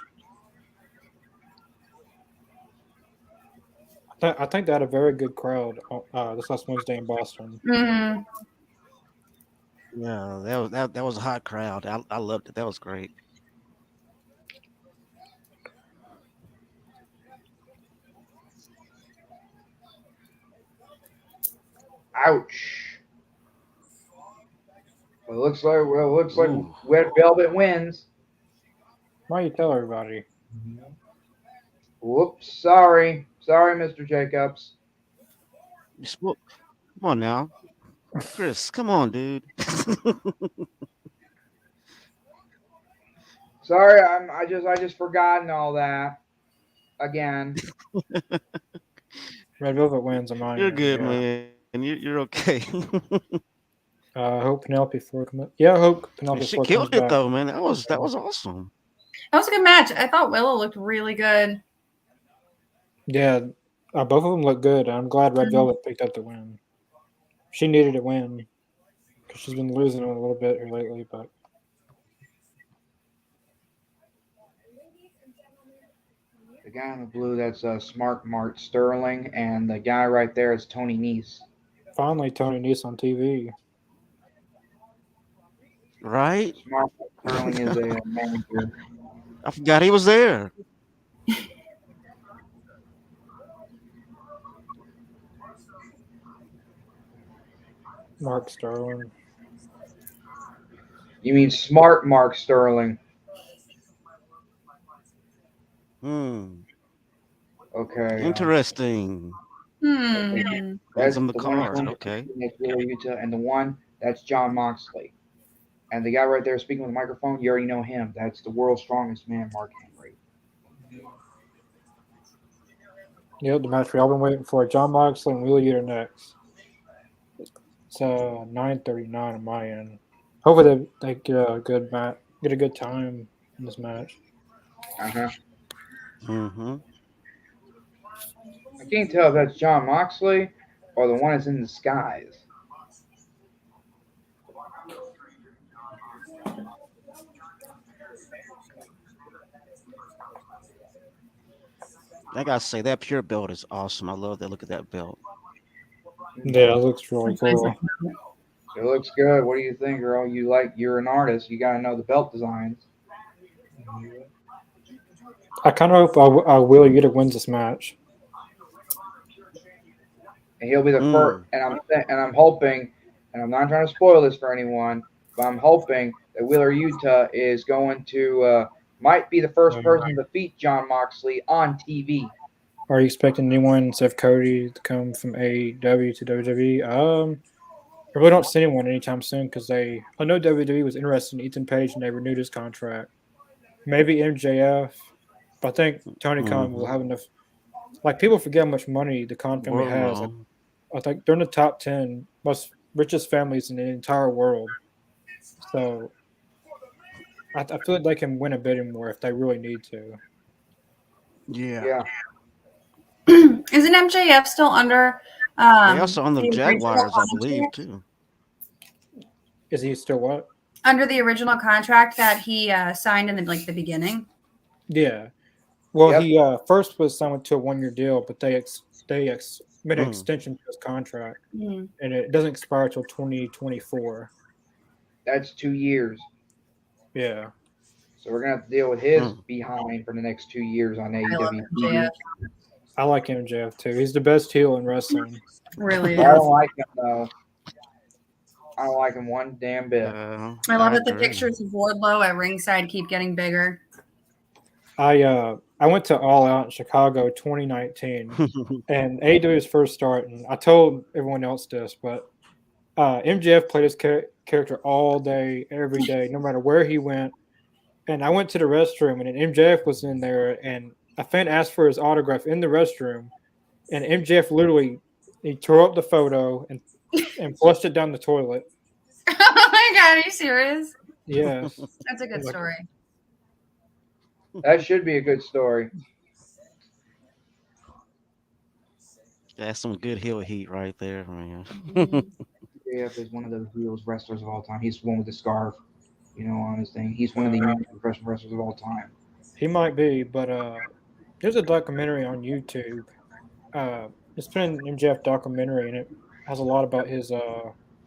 [SPEAKER 4] I think they had a very good crowd this last Wednesday in Boston.
[SPEAKER 5] Mm-hmm.
[SPEAKER 6] Yeah, that was a hot crowd. I loved it. That was great.
[SPEAKER 3] Ouch. It looks like
[SPEAKER 6] Ooh.
[SPEAKER 3] Red Velvet wins.
[SPEAKER 4] Why you tell everybody?
[SPEAKER 3] Whoops, sorry, Mr. Jacobs.
[SPEAKER 6] Come on now, Chris. Come on, dude.
[SPEAKER 3] Sorry, I just forgotten all that again.
[SPEAKER 4] Red Velvet wins on mine.
[SPEAKER 6] You're good, man. You're okay.
[SPEAKER 4] I hope Penelope Ford comes. Yeah, I hope Penelope
[SPEAKER 6] She
[SPEAKER 4] Ford
[SPEAKER 6] killed
[SPEAKER 4] comes
[SPEAKER 6] it
[SPEAKER 4] back.
[SPEAKER 6] though, man. That was awesome.
[SPEAKER 5] That was a good match. I thought Willow looked really good.
[SPEAKER 4] Yeah, both of them look good. I'm glad Red Velvet picked up the win. She needed a win because she's been losing a little bit here lately. But
[SPEAKER 3] The guy in the blue, that's Smart Mart Sterling, and the guy right there is Tony Nese.
[SPEAKER 4] finally, Tony Nese on TV.
[SPEAKER 6] Right?
[SPEAKER 3] Smart Mart Sterling is a manager.
[SPEAKER 6] I forgot he was there.
[SPEAKER 4] Mark Sterling.
[SPEAKER 3] You mean Smart Mark Sterling? Okay.
[SPEAKER 6] Interesting.
[SPEAKER 3] That's
[SPEAKER 6] on the
[SPEAKER 3] one
[SPEAKER 6] card.
[SPEAKER 3] from
[SPEAKER 6] Okay.
[SPEAKER 3] That's Wheeler, Utah, and the one that's John Moxley, and the guy right there speaking with the microphone. You already know him. That's the world's strongest man, Mark Henry.
[SPEAKER 4] Yep, the match we all been waiting for. John Moxley and Wheeler Utah next. It's 9:39 on my end. Hopefully they get a good match, get a good time in this match.
[SPEAKER 6] Mm-hmm.
[SPEAKER 3] I can't tell if that's John Moxley or the one that's in the skies.
[SPEAKER 6] I gotta say that pure belt is awesome. I love that. Look at that belt.
[SPEAKER 4] Yeah, it looks really cool.
[SPEAKER 3] It looks good. What do you think, girl? You're an artist. You got to know the belt designs.
[SPEAKER 4] I kind of hope Wheeler Utah wins this match.
[SPEAKER 3] And he'll be the first. And I'm hoping, and I'm not trying to spoil this for anyone, but I'm hoping that Wheeler Utah is going to might be the first person to defeat John Moxley on TV.
[SPEAKER 4] Are you expecting anyone, Seth Cody, to come from AEW to WWE? I really don't see anyone anytime soon because I know WWE was interested in Ethan Page and they renewed his contract. Maybe MJF, but I think Tony Khan will
[SPEAKER 6] Mm-hmm.
[SPEAKER 4] have enough. Like people forget how much money the Khan family has. Like
[SPEAKER 6] Well,
[SPEAKER 4] I think they're in the top 10 most richest families in the entire world. So I feel like they can win a bidding war if they really need to.
[SPEAKER 6] yeah.
[SPEAKER 3] Yeah.
[SPEAKER 5] Isn't MJF still under
[SPEAKER 6] They also on the
[SPEAKER 5] the original
[SPEAKER 6] Jaguars, I believe,
[SPEAKER 5] contract?
[SPEAKER 6] too.
[SPEAKER 4] Is he still what?
[SPEAKER 5] Under the original contract that he signed in the beginning.
[SPEAKER 4] Yeah. Well,
[SPEAKER 3] Yep.
[SPEAKER 4] he first was signed to a 1 year deal, but they made an
[SPEAKER 6] Mm.
[SPEAKER 4] extension to his contract,
[SPEAKER 5] Mm.
[SPEAKER 4] and it doesn't expire till 2024.
[SPEAKER 3] That's 2 years.
[SPEAKER 4] Yeah.
[SPEAKER 3] So we're gonna have to deal with his
[SPEAKER 6] Mm.
[SPEAKER 3] behind for the next 2 years on
[SPEAKER 5] I love
[SPEAKER 3] AEW
[SPEAKER 5] MJF.
[SPEAKER 3] TV.
[SPEAKER 4] I like MJF too. He's the best heel in wrestling.
[SPEAKER 5] Really
[SPEAKER 3] I
[SPEAKER 5] is.
[SPEAKER 3] don't like him though. I don't like him one damn bit.
[SPEAKER 5] I love that the
[SPEAKER 6] agree.
[SPEAKER 5] pictures of Wardlow at ringside keep getting bigger.
[SPEAKER 4] I went to All Out in Chicago 2019, and AEW's first start, and I told everyone else this, but MJF played his character all day, every day, no matter where he went. And I went to the restroom, and then MJF was in there, and a fan asked for his autograph in the restroom, and MJF literally he tore up the photo and flushed it down the toilet.
[SPEAKER 5] Oh my god, are you serious?
[SPEAKER 4] Yes.
[SPEAKER 5] That's a good
[SPEAKER 4] Like-
[SPEAKER 5] story.
[SPEAKER 3] That should be a good story.
[SPEAKER 6] That's some good heel heat right there, man.
[SPEAKER 3] JF is one of the heels wrestlers of all time. He's the one with the scarf, on his thing. He's one of the most professional wrestlers of all time.
[SPEAKER 4] He might be, but there's a documentary on YouTube. It's been an MJF documentary, and it has a lot about his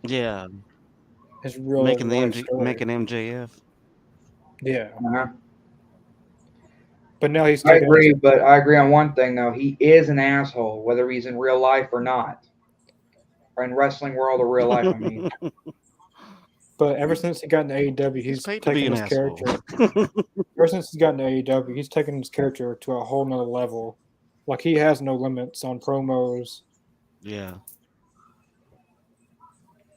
[SPEAKER 6] Yeah,
[SPEAKER 4] real life story.
[SPEAKER 6] making MJF.
[SPEAKER 4] Yeah,
[SPEAKER 3] Uh-huh.
[SPEAKER 4] but now he's
[SPEAKER 3] I
[SPEAKER 4] taking.
[SPEAKER 3] agree, but I agree on one thing though. He is an asshole, whether he's in real life or not, or in wrestling world or real life. I mean,
[SPEAKER 4] But ever since he got into AEW,
[SPEAKER 6] He's
[SPEAKER 4] he's
[SPEAKER 6] paid to be
[SPEAKER 4] taken
[SPEAKER 6] an
[SPEAKER 4] his
[SPEAKER 6] asshole.
[SPEAKER 4] character. Ever since he's gotten to AEW, he's taken his character to a whole nother level. Like he has no limits on promos.
[SPEAKER 6] Yeah.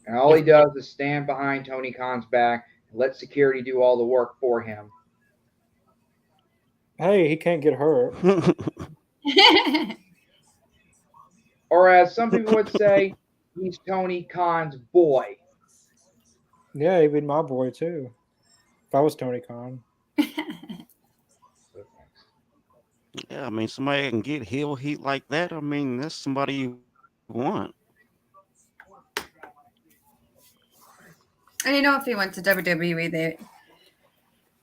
[SPEAKER 3] and all he does is stand behind Tony Khan's back and let security do all the work for him.
[SPEAKER 4] Hey, he can't get hurt.
[SPEAKER 3] Or as some people would say, he's Tony Khan's boy.
[SPEAKER 4] Yeah, he'd be my boy too. If I was Tony Khan.
[SPEAKER 6] Yeah, I mean, somebody that can get heel heat like that. I mean, that's somebody you want.
[SPEAKER 5] And if he went to WWE,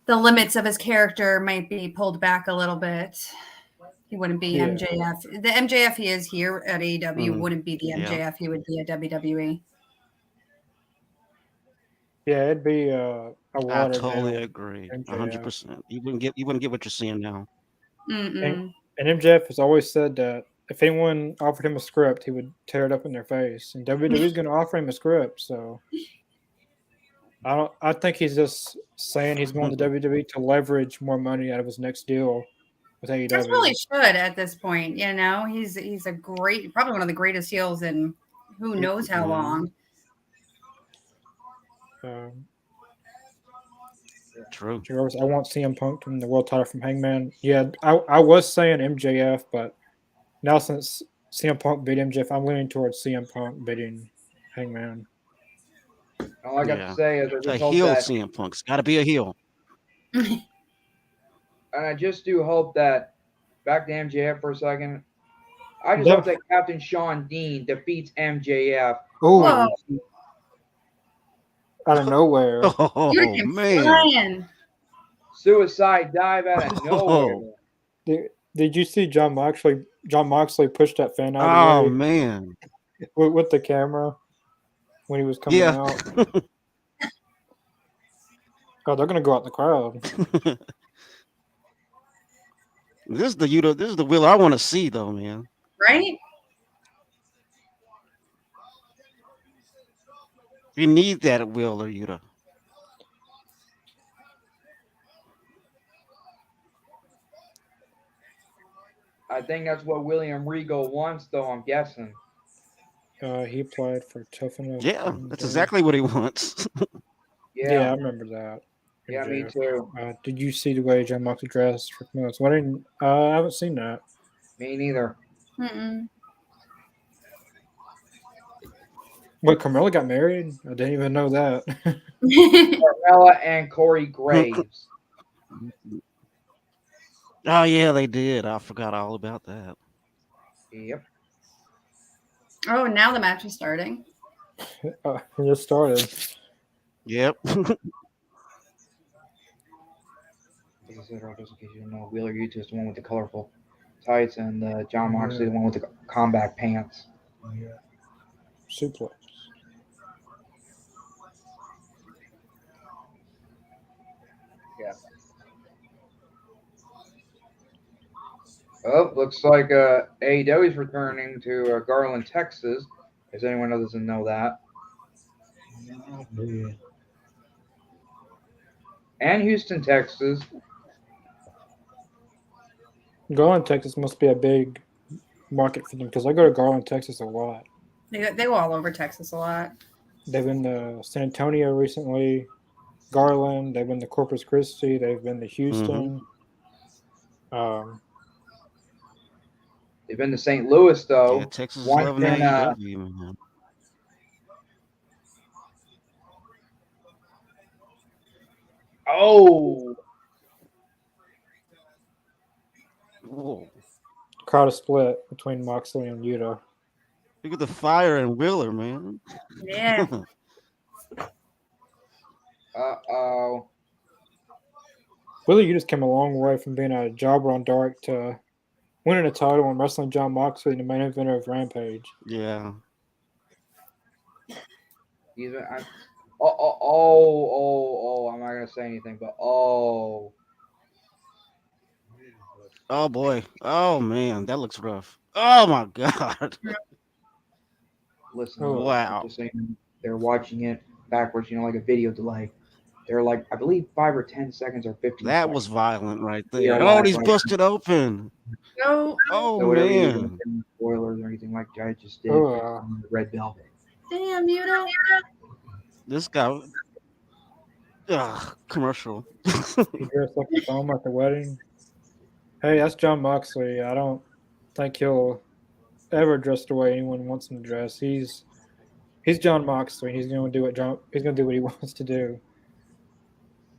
[SPEAKER 5] the limits of his character might be pulled back a little bit. He wouldn't be
[SPEAKER 4] Yeah.
[SPEAKER 5] MJF. The MJF he is here at AEW wouldn't be the
[SPEAKER 6] Yeah.
[SPEAKER 5] MJF he would be at WWE.
[SPEAKER 4] Yeah, it'd be a
[SPEAKER 6] I
[SPEAKER 4] watered
[SPEAKER 6] totally
[SPEAKER 4] down
[SPEAKER 6] agree.
[SPEAKER 4] MJF.
[SPEAKER 6] 100%. You wouldn't get what you're seeing now.
[SPEAKER 5] Mm-mm.
[SPEAKER 4] And MJF has always said that if anyone offered him a script, he would tear it up in their face. And WWE's going to offer him a script, so I think he's just saying he's going to WWE to leverage more money out of his next deal with AEW.
[SPEAKER 5] That's really should at this point. He's a great, probably one of the greatest heels in who knows how
[SPEAKER 6] Yeah.
[SPEAKER 5] long.
[SPEAKER 6] True.
[SPEAKER 4] Jarvis, I want CM Punk to win the world title from Hangman. Yeah, I was saying MJF, but now since CM Punk beat MJF, I'm leaning towards CM Punk beating Hangman.
[SPEAKER 3] All I got
[SPEAKER 6] Yeah.
[SPEAKER 3] to say is I
[SPEAKER 6] A
[SPEAKER 3] just hope
[SPEAKER 6] heel
[SPEAKER 3] that,
[SPEAKER 6] CM Punk's got to be a heel.
[SPEAKER 3] and I just do hope that, back to MJF for a second, I just hope that Captain Sean Dean defeats MJF.
[SPEAKER 4] Ooh,
[SPEAKER 5] Whoa.
[SPEAKER 4] out of nowhere.
[SPEAKER 6] Oh,
[SPEAKER 5] You're
[SPEAKER 6] man.
[SPEAKER 5] flying.
[SPEAKER 3] Suicide dive out of nowhere.
[SPEAKER 4] Did you see John Moxley push that fan out
[SPEAKER 6] Oh,
[SPEAKER 4] of the way
[SPEAKER 6] man.
[SPEAKER 4] with the camera when he was coming
[SPEAKER 6] Yeah.
[SPEAKER 4] out? Oh, they're gonna go out in the crowd.
[SPEAKER 6] This is the Will I want to see, though, man.
[SPEAKER 5] Right?
[SPEAKER 6] You need that Will or Yuta.
[SPEAKER 3] I think that's what William Regal wants, though, I'm guessing.
[SPEAKER 4] He applied for Tough Enough.
[SPEAKER 6] Yeah, that's exactly what he wants.
[SPEAKER 4] Yeah, I remember that.
[SPEAKER 3] Yeah, me too.
[SPEAKER 4] Did you see the way John Moxley dressed for Camilla's wedding? I haven't seen that.
[SPEAKER 3] Me neither.
[SPEAKER 5] Mm-mm.
[SPEAKER 4] Wait, Carmella got married? I didn't even know that.
[SPEAKER 3] Carmella and Corey Graves.
[SPEAKER 6] Oh yeah, they did. I forgot all about that.
[SPEAKER 3] Yep.
[SPEAKER 5] Oh, now the match is starting.
[SPEAKER 4] We just started.
[SPEAKER 6] Yep.
[SPEAKER 3] Like I said, just in case you don't know, Wheeler Yuta is the one with the colorful tights, and John Moxley the one with the combat pants.
[SPEAKER 4] Suplex.
[SPEAKER 3] Yeah. Oh, looks like AEW is returning to Garland, Texas. If anyone doesn't know that. And Houston, Texas.
[SPEAKER 4] Garland, Texas must be a big market for them because I go to Garland, Texas a lot.
[SPEAKER 5] They go all over Texas a lot.
[SPEAKER 4] They've been to San Antonio recently, Garland. They've been to Corpus Christi. They've been to Houston.
[SPEAKER 3] They've been to St. Louis, though.
[SPEAKER 6] Yeah, Texas is
[SPEAKER 3] Once
[SPEAKER 6] loving
[SPEAKER 3] in,
[SPEAKER 6] AEW, man.
[SPEAKER 3] Oh!
[SPEAKER 6] Whoa.
[SPEAKER 4] Crowd is split between Moxley and Yuta.
[SPEAKER 6] Look at the fire and Wheeler, man.
[SPEAKER 5] Yeah.
[SPEAKER 3] Uh-oh.
[SPEAKER 4] Really, you just came a long way from being a jobber on Dark to winning a title and wrestling John Moxley in the main event of Rampage.
[SPEAKER 6] Yeah.
[SPEAKER 3] I'm not going to say anything, but
[SPEAKER 6] Oh boy. Oh man, that looks rough. Oh my god.
[SPEAKER 3] Listen,
[SPEAKER 6] Wow.
[SPEAKER 3] just saying, they're watching it backwards, like a video delay. They're like, I believe 5 or 10 seconds or 15
[SPEAKER 6] That
[SPEAKER 3] seconds.
[SPEAKER 6] was violent right there.
[SPEAKER 3] Yeah,
[SPEAKER 6] Oh, he's
[SPEAKER 3] like-
[SPEAKER 6] busted open.
[SPEAKER 5] No.
[SPEAKER 6] Oh
[SPEAKER 3] So whatever you
[SPEAKER 6] man.
[SPEAKER 3] do, spoilers or anything like I just did.
[SPEAKER 4] Oh,
[SPEAKER 3] Red Velvet.
[SPEAKER 5] Damn, you know.
[SPEAKER 6] This guy. Ugh, commercial.
[SPEAKER 4] he dressed like a foam at the wedding. Hey, that's John Moxley. I don't think he'll ever dress the way anyone wants him to dress. He's John Moxley. He's going to do what he wants to do.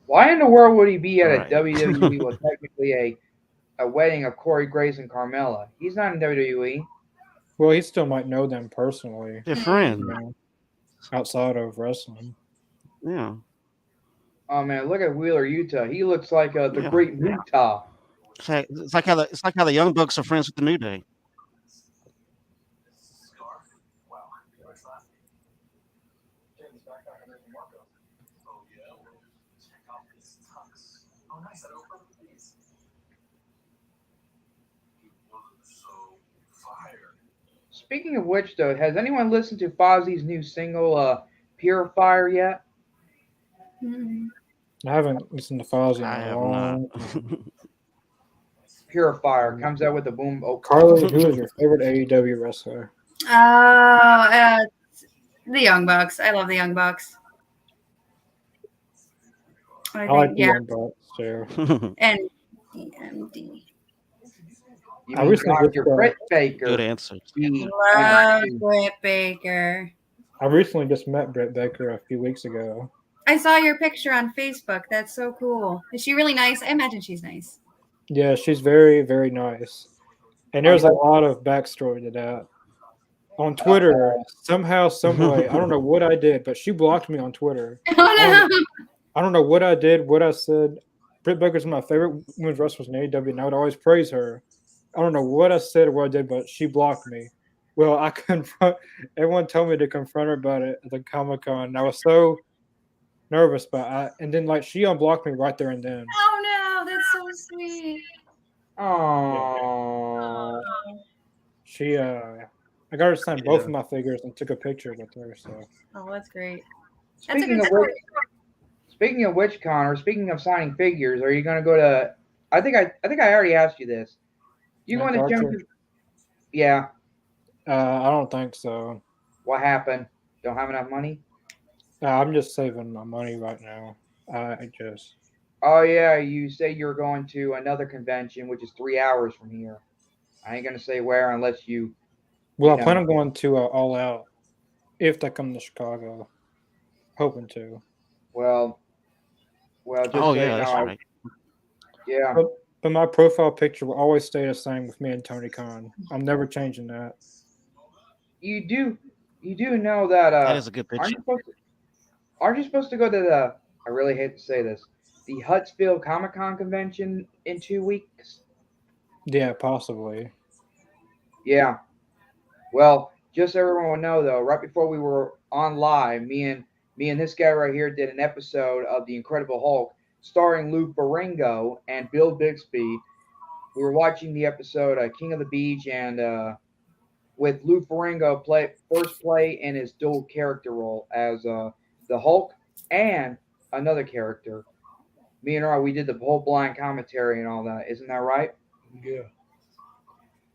[SPEAKER 3] Why in the world would he be at
[SPEAKER 6] Right.
[SPEAKER 3] a WWE well, technically a wedding of Corey Graves and Carmella? He's not in WWE.
[SPEAKER 4] Well, he still might know them personally,
[SPEAKER 6] They're friends.
[SPEAKER 4] outside of wrestling.
[SPEAKER 6] Yeah.
[SPEAKER 3] Oh man, look at Wheeler Yuta. He looks like the
[SPEAKER 6] Yeah.
[SPEAKER 3] Great Muta.
[SPEAKER 6] It's like how the Young Bucks are friends with the New Day.
[SPEAKER 3] Speaking of which, though, has anyone listened to Fozzie's new single, Purifier, yet?
[SPEAKER 5] Mm-mm.
[SPEAKER 4] I haven't listened to Fozzy
[SPEAKER 6] I
[SPEAKER 4] in a
[SPEAKER 6] have
[SPEAKER 4] long
[SPEAKER 6] not.
[SPEAKER 4] time.
[SPEAKER 3] Purifier comes out with a boom. Oh,
[SPEAKER 4] Carly, who is your favorite AEW wrestler?
[SPEAKER 5] The Young Bucks. I love the Young Bucks.
[SPEAKER 4] I like the Young Bucks too.
[SPEAKER 5] And DMD.
[SPEAKER 3] you
[SPEAKER 4] I
[SPEAKER 3] mean
[SPEAKER 4] recently
[SPEAKER 3] Dr.
[SPEAKER 4] just,
[SPEAKER 3] Britt Baker.
[SPEAKER 6] Good answer.
[SPEAKER 5] Love Britt Baker.
[SPEAKER 4] I recently just met Britt Baker a few weeks ago.
[SPEAKER 5] I saw your picture on Facebook. That's so cool. Is she really nice? I imagine she's nice.
[SPEAKER 4] Yeah, she's very, very nice. And there's a lot of backstory to that. On Twitter, somehow, some way, I don't know what I did, but she blocked me on Twitter.
[SPEAKER 5] Oh no.
[SPEAKER 4] I don't know what I did, what I said. Britt Baker's one of my favorite women's wrestlers in AEW, and I would always praise her. I don't know what I said or what I did, but she blocked me. Well, everyone told me to confront her about it at the Comic-Con, and I was so nervous, and then she unblocked me right there and then.
[SPEAKER 5] Oh no, that's so sweet.
[SPEAKER 3] Oh.
[SPEAKER 4] She, I got her to sign both of my figures and took a picture with her. So.
[SPEAKER 5] Oh, that's great.
[SPEAKER 3] Speaking of which, Connor, speaking of signing figures, are you going to go to? I think I already asked you this. You going to jump? Yeah.
[SPEAKER 4] I don't think so.
[SPEAKER 3] What happened? Don't have enough money?
[SPEAKER 4] I'm just saving my money right now. I just
[SPEAKER 3] Oh yeah, you say you're going to another convention, which is 3 hours from here. I ain't gonna say where unless you
[SPEAKER 4] I plan
[SPEAKER 3] know.
[SPEAKER 4] on going to All Out if they come to Chicago. Hoping to.
[SPEAKER 3] Well, well, just
[SPEAKER 6] Oh
[SPEAKER 3] so you
[SPEAKER 6] yeah, that's
[SPEAKER 3] know,
[SPEAKER 6] right.
[SPEAKER 3] yeah,
[SPEAKER 4] But my profile picture will always stay the same with me and Tony Khan. I'm never changing that.
[SPEAKER 3] you do, you do know that.
[SPEAKER 6] That is a good
[SPEAKER 3] Aren't
[SPEAKER 6] picture.
[SPEAKER 3] you supposed to? Aren't you supposed to go to the? I really hate to say this, the Huntsville Comic Con convention in 2 weeks.
[SPEAKER 4] Yeah, possibly.
[SPEAKER 3] Yeah. Well, just so everyone will know though, right before we were on live, me and this guy right here did an episode of The Incredible Hulk starring Lou Ferrigno and Bill Bixby. We were watching the episode King of the Beach and with Lou Ferrigno play in his dual character role as the Hulk and another character. Me and Earl, we did the whole blind commentary and all that. Isn't that right?
[SPEAKER 7] Yeah.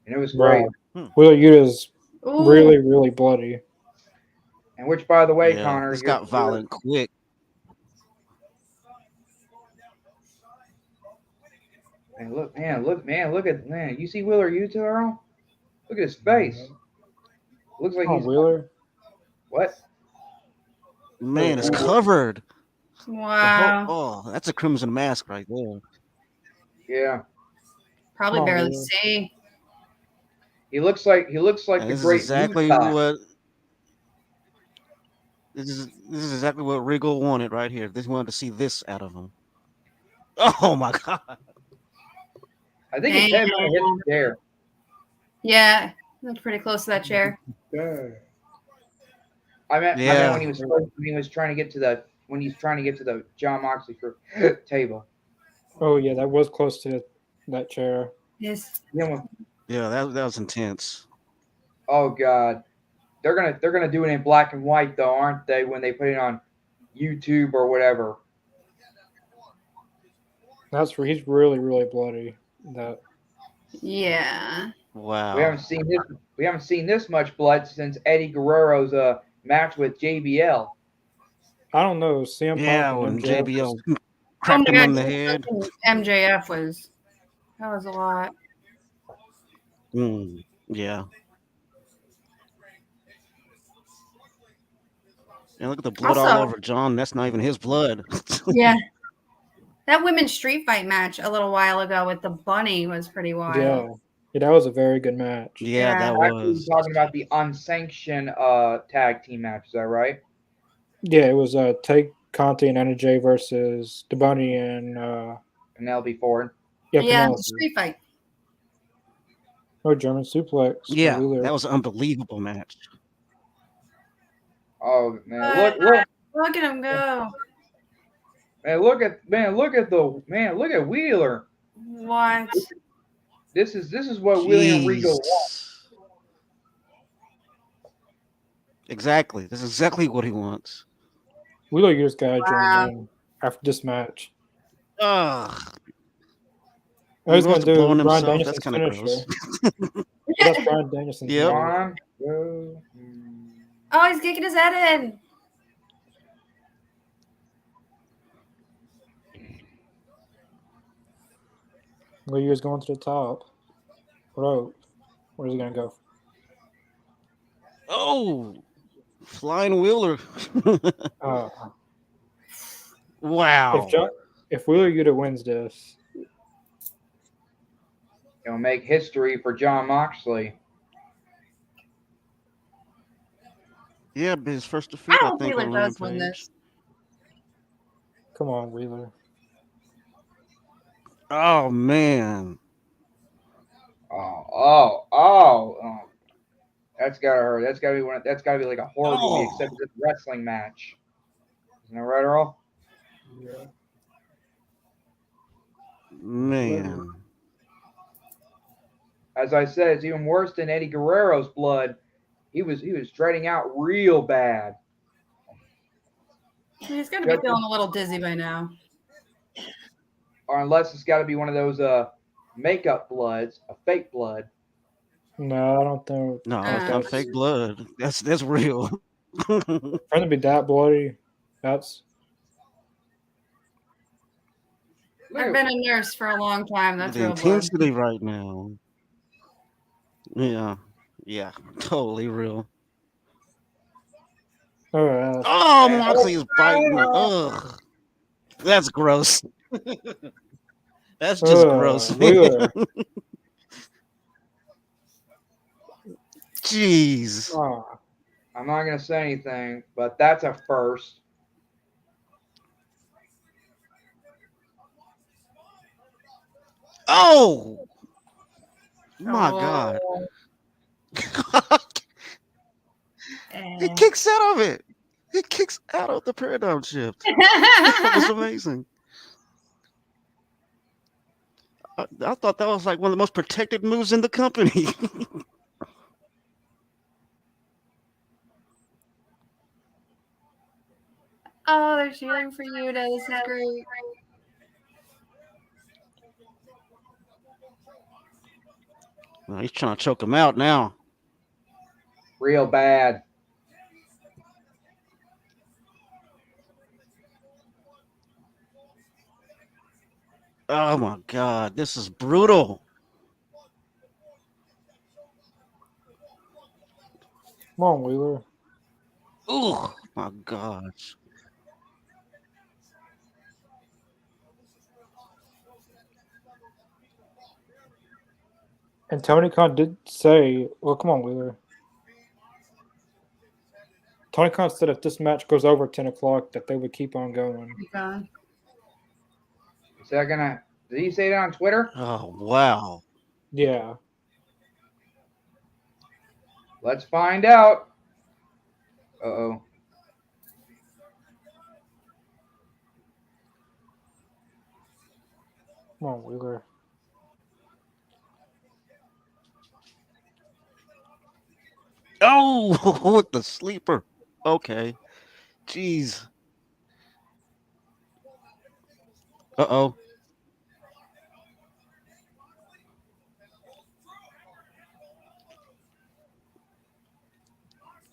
[SPEAKER 3] And it was great.
[SPEAKER 4] Wow. Wheeler Yuta's
[SPEAKER 5] Ooh.
[SPEAKER 4] really, really bloody.
[SPEAKER 3] And which, by the way,
[SPEAKER 6] Yeah,
[SPEAKER 3] Connor,
[SPEAKER 6] this got violent quick.
[SPEAKER 3] look at you see Wheeler Yuta, Earl? Look at his face. Looks like
[SPEAKER 4] Come on,
[SPEAKER 3] he's
[SPEAKER 4] Wheeler.
[SPEAKER 3] what?
[SPEAKER 6] Man, it's
[SPEAKER 4] Wow.
[SPEAKER 6] covered.
[SPEAKER 5] Wow.
[SPEAKER 6] Oh, that's a crimson mask right there.
[SPEAKER 3] Yeah,
[SPEAKER 5] Probably
[SPEAKER 4] Come on,
[SPEAKER 5] barely
[SPEAKER 4] Wheeler.
[SPEAKER 5] see.
[SPEAKER 3] he looks like
[SPEAKER 6] And
[SPEAKER 3] the
[SPEAKER 6] this is
[SPEAKER 3] great
[SPEAKER 6] exactly
[SPEAKER 3] Muta.
[SPEAKER 6] what this is exactly what Regal wanted right here. They wanted to see this out of him. Oh my god.
[SPEAKER 3] I think his head might have hit the chair.
[SPEAKER 5] Yeah, that's pretty close to that chair.
[SPEAKER 7] Yeah.
[SPEAKER 3] I meant
[SPEAKER 6] Yeah.
[SPEAKER 3] when he was trying to get to the John Moxley for table.
[SPEAKER 4] Oh yeah, that was close to that chair.
[SPEAKER 5] Yes.
[SPEAKER 3] Yeah,
[SPEAKER 6] Yeah, that was intense.
[SPEAKER 3] oh god, they're gonna do it in black and white though, aren't they? When they put it on YouTube or whatever.
[SPEAKER 4] He's really, really bloody. That
[SPEAKER 5] Yeah.
[SPEAKER 6] Wow.
[SPEAKER 3] We haven't seen this much blood since Eddie Guerrero's match with JBL.
[SPEAKER 4] I don't know. CM
[SPEAKER 6] Yeah,
[SPEAKER 4] Punk
[SPEAKER 6] when
[SPEAKER 4] and MJF
[SPEAKER 6] JBL
[SPEAKER 5] Oh
[SPEAKER 6] cracked
[SPEAKER 5] my
[SPEAKER 6] him
[SPEAKER 5] god,
[SPEAKER 6] on the head.
[SPEAKER 5] MJF that was a lot.
[SPEAKER 6] Yeah. And look at the blood all
[SPEAKER 5] Also-
[SPEAKER 6] over John. That's not even his blood.
[SPEAKER 5] Yeah. That women's street fight match a little while ago with the bunny was pretty wild.
[SPEAKER 4] Yeah, that was a very good match.
[SPEAKER 6] Yeah, that
[SPEAKER 3] Actually,
[SPEAKER 6] was.
[SPEAKER 3] we're talking about the unsanctioned tag team match. Is that right?
[SPEAKER 4] Yeah, it was Tay Conti and Anna Jay versus the Bunny and
[SPEAKER 3] Penelope Ford.
[SPEAKER 5] Yeah,
[SPEAKER 4] Penelope.
[SPEAKER 5] the street fight.
[SPEAKER 4] Or German suplex.
[SPEAKER 6] Yeah,
[SPEAKER 4] Wheeler.
[SPEAKER 6] that was an unbelievable match.
[SPEAKER 3] Oh man, look,
[SPEAKER 5] Look at him go.
[SPEAKER 3] look at Wheeler.
[SPEAKER 5] What?
[SPEAKER 3] This is what William Regal wants.
[SPEAKER 6] Jeez. Exactly. That's exactly what he wants.
[SPEAKER 4] Wheeler just got to
[SPEAKER 5] Wow.
[SPEAKER 4] join in after this match.
[SPEAKER 6] Ugh.
[SPEAKER 4] I was going to do
[SPEAKER 6] blowing
[SPEAKER 4] Brian
[SPEAKER 6] himself. That's
[SPEAKER 4] Danielson's
[SPEAKER 6] kind of
[SPEAKER 4] finisher.
[SPEAKER 6] gross.
[SPEAKER 4] That's Brian Danielson's
[SPEAKER 6] Yep.
[SPEAKER 4] finisher.
[SPEAKER 3] One, two,
[SPEAKER 5] Oh, he's kicking his head in.
[SPEAKER 4] Wheeler's going to the top rope. Where's he going to go?
[SPEAKER 6] Oh, flying Wheeler.
[SPEAKER 4] Uh,
[SPEAKER 6] Wow.
[SPEAKER 4] if Wheeler Yuta wins this,
[SPEAKER 3] it'll make history for John Moxley.
[SPEAKER 6] Yeah, but his first defeat,
[SPEAKER 5] I
[SPEAKER 6] I
[SPEAKER 5] hope
[SPEAKER 6] think,
[SPEAKER 5] Wheeler
[SPEAKER 6] on
[SPEAKER 5] does win
[SPEAKER 6] Rampage.
[SPEAKER 5] this.
[SPEAKER 4] come on, Wheeler.
[SPEAKER 6] Oh man.
[SPEAKER 3] Oh. That's gotta hurt. That's gotta be that's gotta be like a horror movie, except it's a wrestling match. Isn't that right, Earl?
[SPEAKER 7] Yeah.
[SPEAKER 6] Man.
[SPEAKER 3] As I said, it's even worse than Eddie Guerrero's blood. He was dreading out real bad.
[SPEAKER 5] He's got to be feeling a little dizzy by now.
[SPEAKER 3] Or unless it's got to be one of those makeup bloods, a fake blood.
[SPEAKER 4] No, I don't think.
[SPEAKER 6] No, it's
[SPEAKER 4] think
[SPEAKER 6] not
[SPEAKER 4] that's
[SPEAKER 6] fake blood. That's real.
[SPEAKER 4] for him to be that bloody. That's
[SPEAKER 5] I've been a nurse for a long time. That's
[SPEAKER 6] The
[SPEAKER 5] real blood.
[SPEAKER 6] intensity right now. Yeah. Yeah. Totally real.
[SPEAKER 4] oh,
[SPEAKER 6] Oh, Moxley is biting her. Ugh. That's gross. That's just gross, man.
[SPEAKER 4] Wheeler.
[SPEAKER 6] Jeez.
[SPEAKER 4] Oh,
[SPEAKER 3] I'm not gonna say anything, but that's a first.
[SPEAKER 6] Oh my God.
[SPEAKER 5] Oh,
[SPEAKER 6] He
[SPEAKER 5] eh.
[SPEAKER 6] kicks out of it. He kicks out of the paradigm shift. That was amazing. I thought that was like one of the most protected moves in the company.
[SPEAKER 5] Oh, they're cheering for you. This is great.
[SPEAKER 6] Well, he's trying to choke him out now.
[SPEAKER 3] Real bad.
[SPEAKER 6] Oh my God, this is brutal.
[SPEAKER 4] come on, Wheeler.
[SPEAKER 6] Oh my gosh.
[SPEAKER 4] And Tony Khan did say, well, come on, Wheeler. Tony Khan said if this match goes over 10 o'clock, that they would keep on going.
[SPEAKER 5] God.
[SPEAKER 3] Is that gonna? Did he say that on Twitter?
[SPEAKER 6] Oh wow.
[SPEAKER 4] Yeah.
[SPEAKER 3] Let's find out. Uh-oh.
[SPEAKER 4] Come on, Wheeler.
[SPEAKER 6] Oh, with the sleeper. Okay. Jeez. Uh-oh.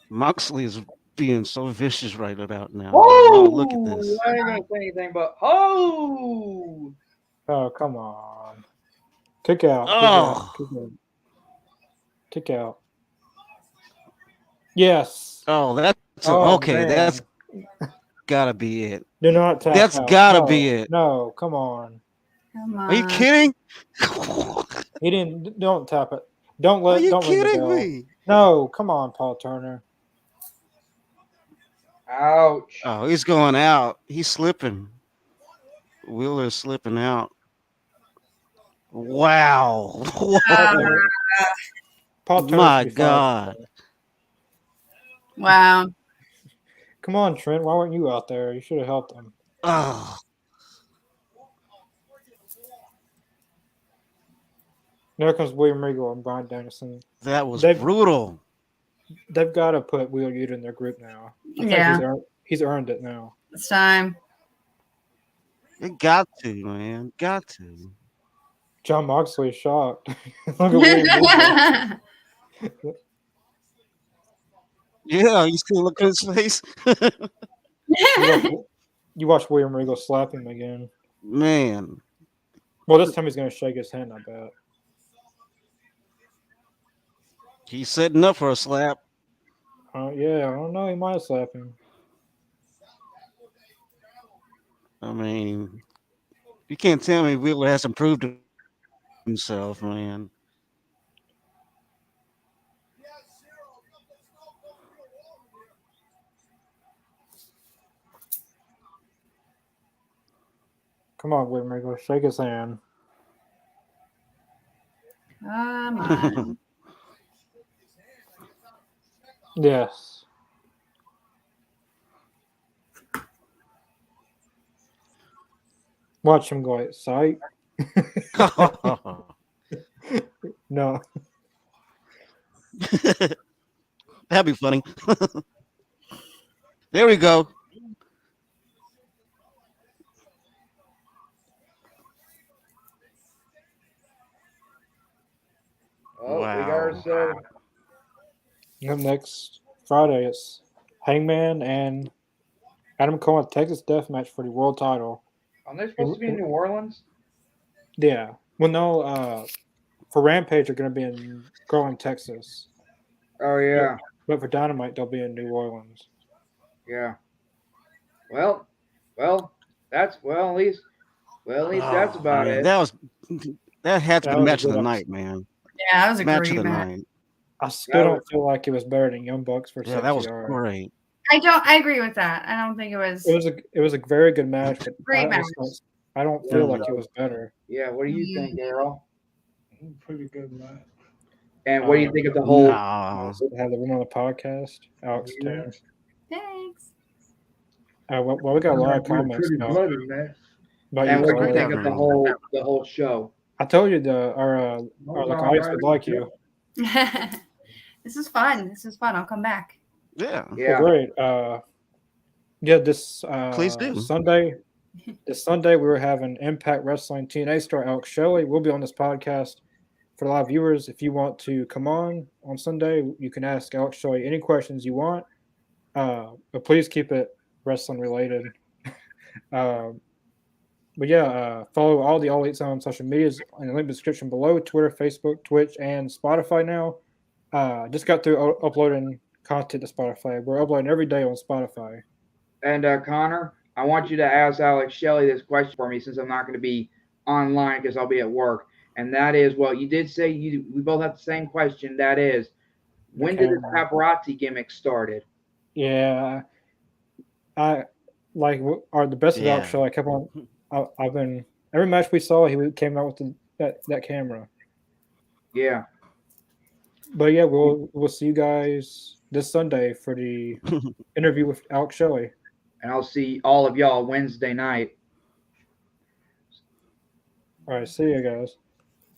[SPEAKER 6] Moxley is being so vicious right about now.
[SPEAKER 3] Oh,
[SPEAKER 6] Oh, look at this.
[SPEAKER 3] I ain't gonna say anything, but oh,
[SPEAKER 4] Oh, come on. Kick out.
[SPEAKER 6] Oh.
[SPEAKER 4] Kick out. Kick out. Yes.
[SPEAKER 6] Oh, that's
[SPEAKER 4] Oh,
[SPEAKER 6] okay.
[SPEAKER 4] man.
[SPEAKER 6] That's gotta be it.
[SPEAKER 4] Do not tap
[SPEAKER 6] That's
[SPEAKER 4] out.
[SPEAKER 6] gotta
[SPEAKER 4] No,
[SPEAKER 6] be it.
[SPEAKER 4] No, come on.
[SPEAKER 5] Come
[SPEAKER 6] Are you
[SPEAKER 5] on.
[SPEAKER 6] kidding?
[SPEAKER 4] He didn't. Don't tap it. Don't
[SPEAKER 6] Are you
[SPEAKER 4] ring the
[SPEAKER 6] kidding
[SPEAKER 4] bell.
[SPEAKER 6] me?
[SPEAKER 4] No, come on, Paul Turner.
[SPEAKER 3] ouch.
[SPEAKER 6] Oh, he's going out. He's slipping. Wheeler's slipping out. Wow. Whoa.
[SPEAKER 4] Paul Turner
[SPEAKER 6] My
[SPEAKER 4] should be fired.
[SPEAKER 6] God.
[SPEAKER 5] Wow.
[SPEAKER 4] Come on, Trent. Why weren't you out there? You should have helped him.
[SPEAKER 6] Oh.
[SPEAKER 4] There comes William Regal and Brian Danielson.
[SPEAKER 6] That was
[SPEAKER 4] They've-
[SPEAKER 6] brutal.
[SPEAKER 4] They've got to put Wheeler Yuta in their group now. I think
[SPEAKER 5] Yeah.
[SPEAKER 4] he's earned it now.
[SPEAKER 5] It's time.
[SPEAKER 6] It got to, man. Got to.
[SPEAKER 4] John Moxley is shocked. Look at William Regal.
[SPEAKER 6] Yeah, you see the look on his face?
[SPEAKER 4] You watch William Regal slap him again.
[SPEAKER 6] Man.
[SPEAKER 4] Well, this time he's going to shake his hand, I bet.
[SPEAKER 6] He's setting up for a slap.
[SPEAKER 4] Yeah, I don't know. He might have slapped him.
[SPEAKER 6] I mean, you can't tell me Wheeler hasn't proved himself, man.
[SPEAKER 4] Come on, William Regal. Shake his hand.
[SPEAKER 5] Come on.
[SPEAKER 4] Yes. Watch him go at sight. No.
[SPEAKER 6] That'd be funny. There we go.
[SPEAKER 3] Oh, we got
[SPEAKER 6] Wow.
[SPEAKER 3] or so.
[SPEAKER 4] Next Friday, it's Hangman and Adam Cole at Texas Deathmatch for the world title.
[SPEAKER 3] Are they supposed to be in New Orleans?
[SPEAKER 4] Yeah. Well, no. For Rampage, they're going to be in Garland, Texas.
[SPEAKER 3] Oh yeah,
[SPEAKER 4] But for Dynamite, they'll be in New Orleans.
[SPEAKER 3] yeah. Well, that's at least that's
[SPEAKER 6] Oh,
[SPEAKER 3] about
[SPEAKER 6] man,
[SPEAKER 3] it.
[SPEAKER 6] that had to
[SPEAKER 4] That
[SPEAKER 6] be
[SPEAKER 4] was a
[SPEAKER 6] match of
[SPEAKER 4] good
[SPEAKER 6] the
[SPEAKER 4] episode.
[SPEAKER 6] night, man.
[SPEAKER 5] Yeah, that was a
[SPEAKER 6] Match of
[SPEAKER 5] great
[SPEAKER 6] the
[SPEAKER 5] match.
[SPEAKER 6] night.
[SPEAKER 4] I still
[SPEAKER 3] That
[SPEAKER 4] don't
[SPEAKER 3] was-
[SPEAKER 4] feel like it was better than Young Bucks versus
[SPEAKER 6] Yeah, that was
[SPEAKER 4] FTR.
[SPEAKER 6] great.
[SPEAKER 5] I agree with that. I don't think it was
[SPEAKER 4] It was a very good match, but
[SPEAKER 5] great match.
[SPEAKER 4] I don't feel
[SPEAKER 6] Mhm.
[SPEAKER 4] like it was better.
[SPEAKER 3] Yeah. What do you think, Errol?
[SPEAKER 7] Pretty good match.
[SPEAKER 3] And what do you think of the whole?
[SPEAKER 6] Nah.
[SPEAKER 4] Good to have the one on the podcast, Alex
[SPEAKER 7] Yeah.
[SPEAKER 4] Taylor.
[SPEAKER 5] Thanks.
[SPEAKER 4] Well, we got a lot of comments
[SPEAKER 7] Pretty
[SPEAKER 4] about
[SPEAKER 7] bloody match.
[SPEAKER 3] And what do you
[SPEAKER 4] you.
[SPEAKER 3] think of the whole show?
[SPEAKER 4] I told you our guys would like you.
[SPEAKER 5] This is fun. I'll come back.
[SPEAKER 6] Yeah.
[SPEAKER 3] Yeah.
[SPEAKER 4] Well, great. Yeah, this
[SPEAKER 6] Please do.
[SPEAKER 4] Sunday. This Sunday we were having Impact Wrestling TNA star Alex Shelley. We'll be on this podcast for the live viewers. If you want to come on Sunday, you can ask Alex Shelley any questions you want. But please keep it wrestling related. But yeah, follow all the All Elite on social medias in the link description below: Twitter, Facebook, Twitch, and Spotify now. Just got through uploading content to Spotify. We're uploading every day on Spotify.
[SPEAKER 3] And Connor, I want you to ask Alex Shelley this question for me since I'm not going to be online because I'll be at work. And that is, well, you did say we both have the same question. That is, when did the paparazzi gimmick started?
[SPEAKER 4] Yeah, I like are the best of
[SPEAKER 6] Yeah.
[SPEAKER 4] Alex Shelley. I kept on. I've been every match we saw, he came out with that camera.
[SPEAKER 3] Yeah.
[SPEAKER 4] But yeah, we'll see you guys this Sunday for the interview with Alex Shelley.
[SPEAKER 3] And I'll see all of y'all Wednesday night.
[SPEAKER 4] All right, see you guys.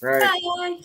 [SPEAKER 3] Right.
[SPEAKER 5] Bye.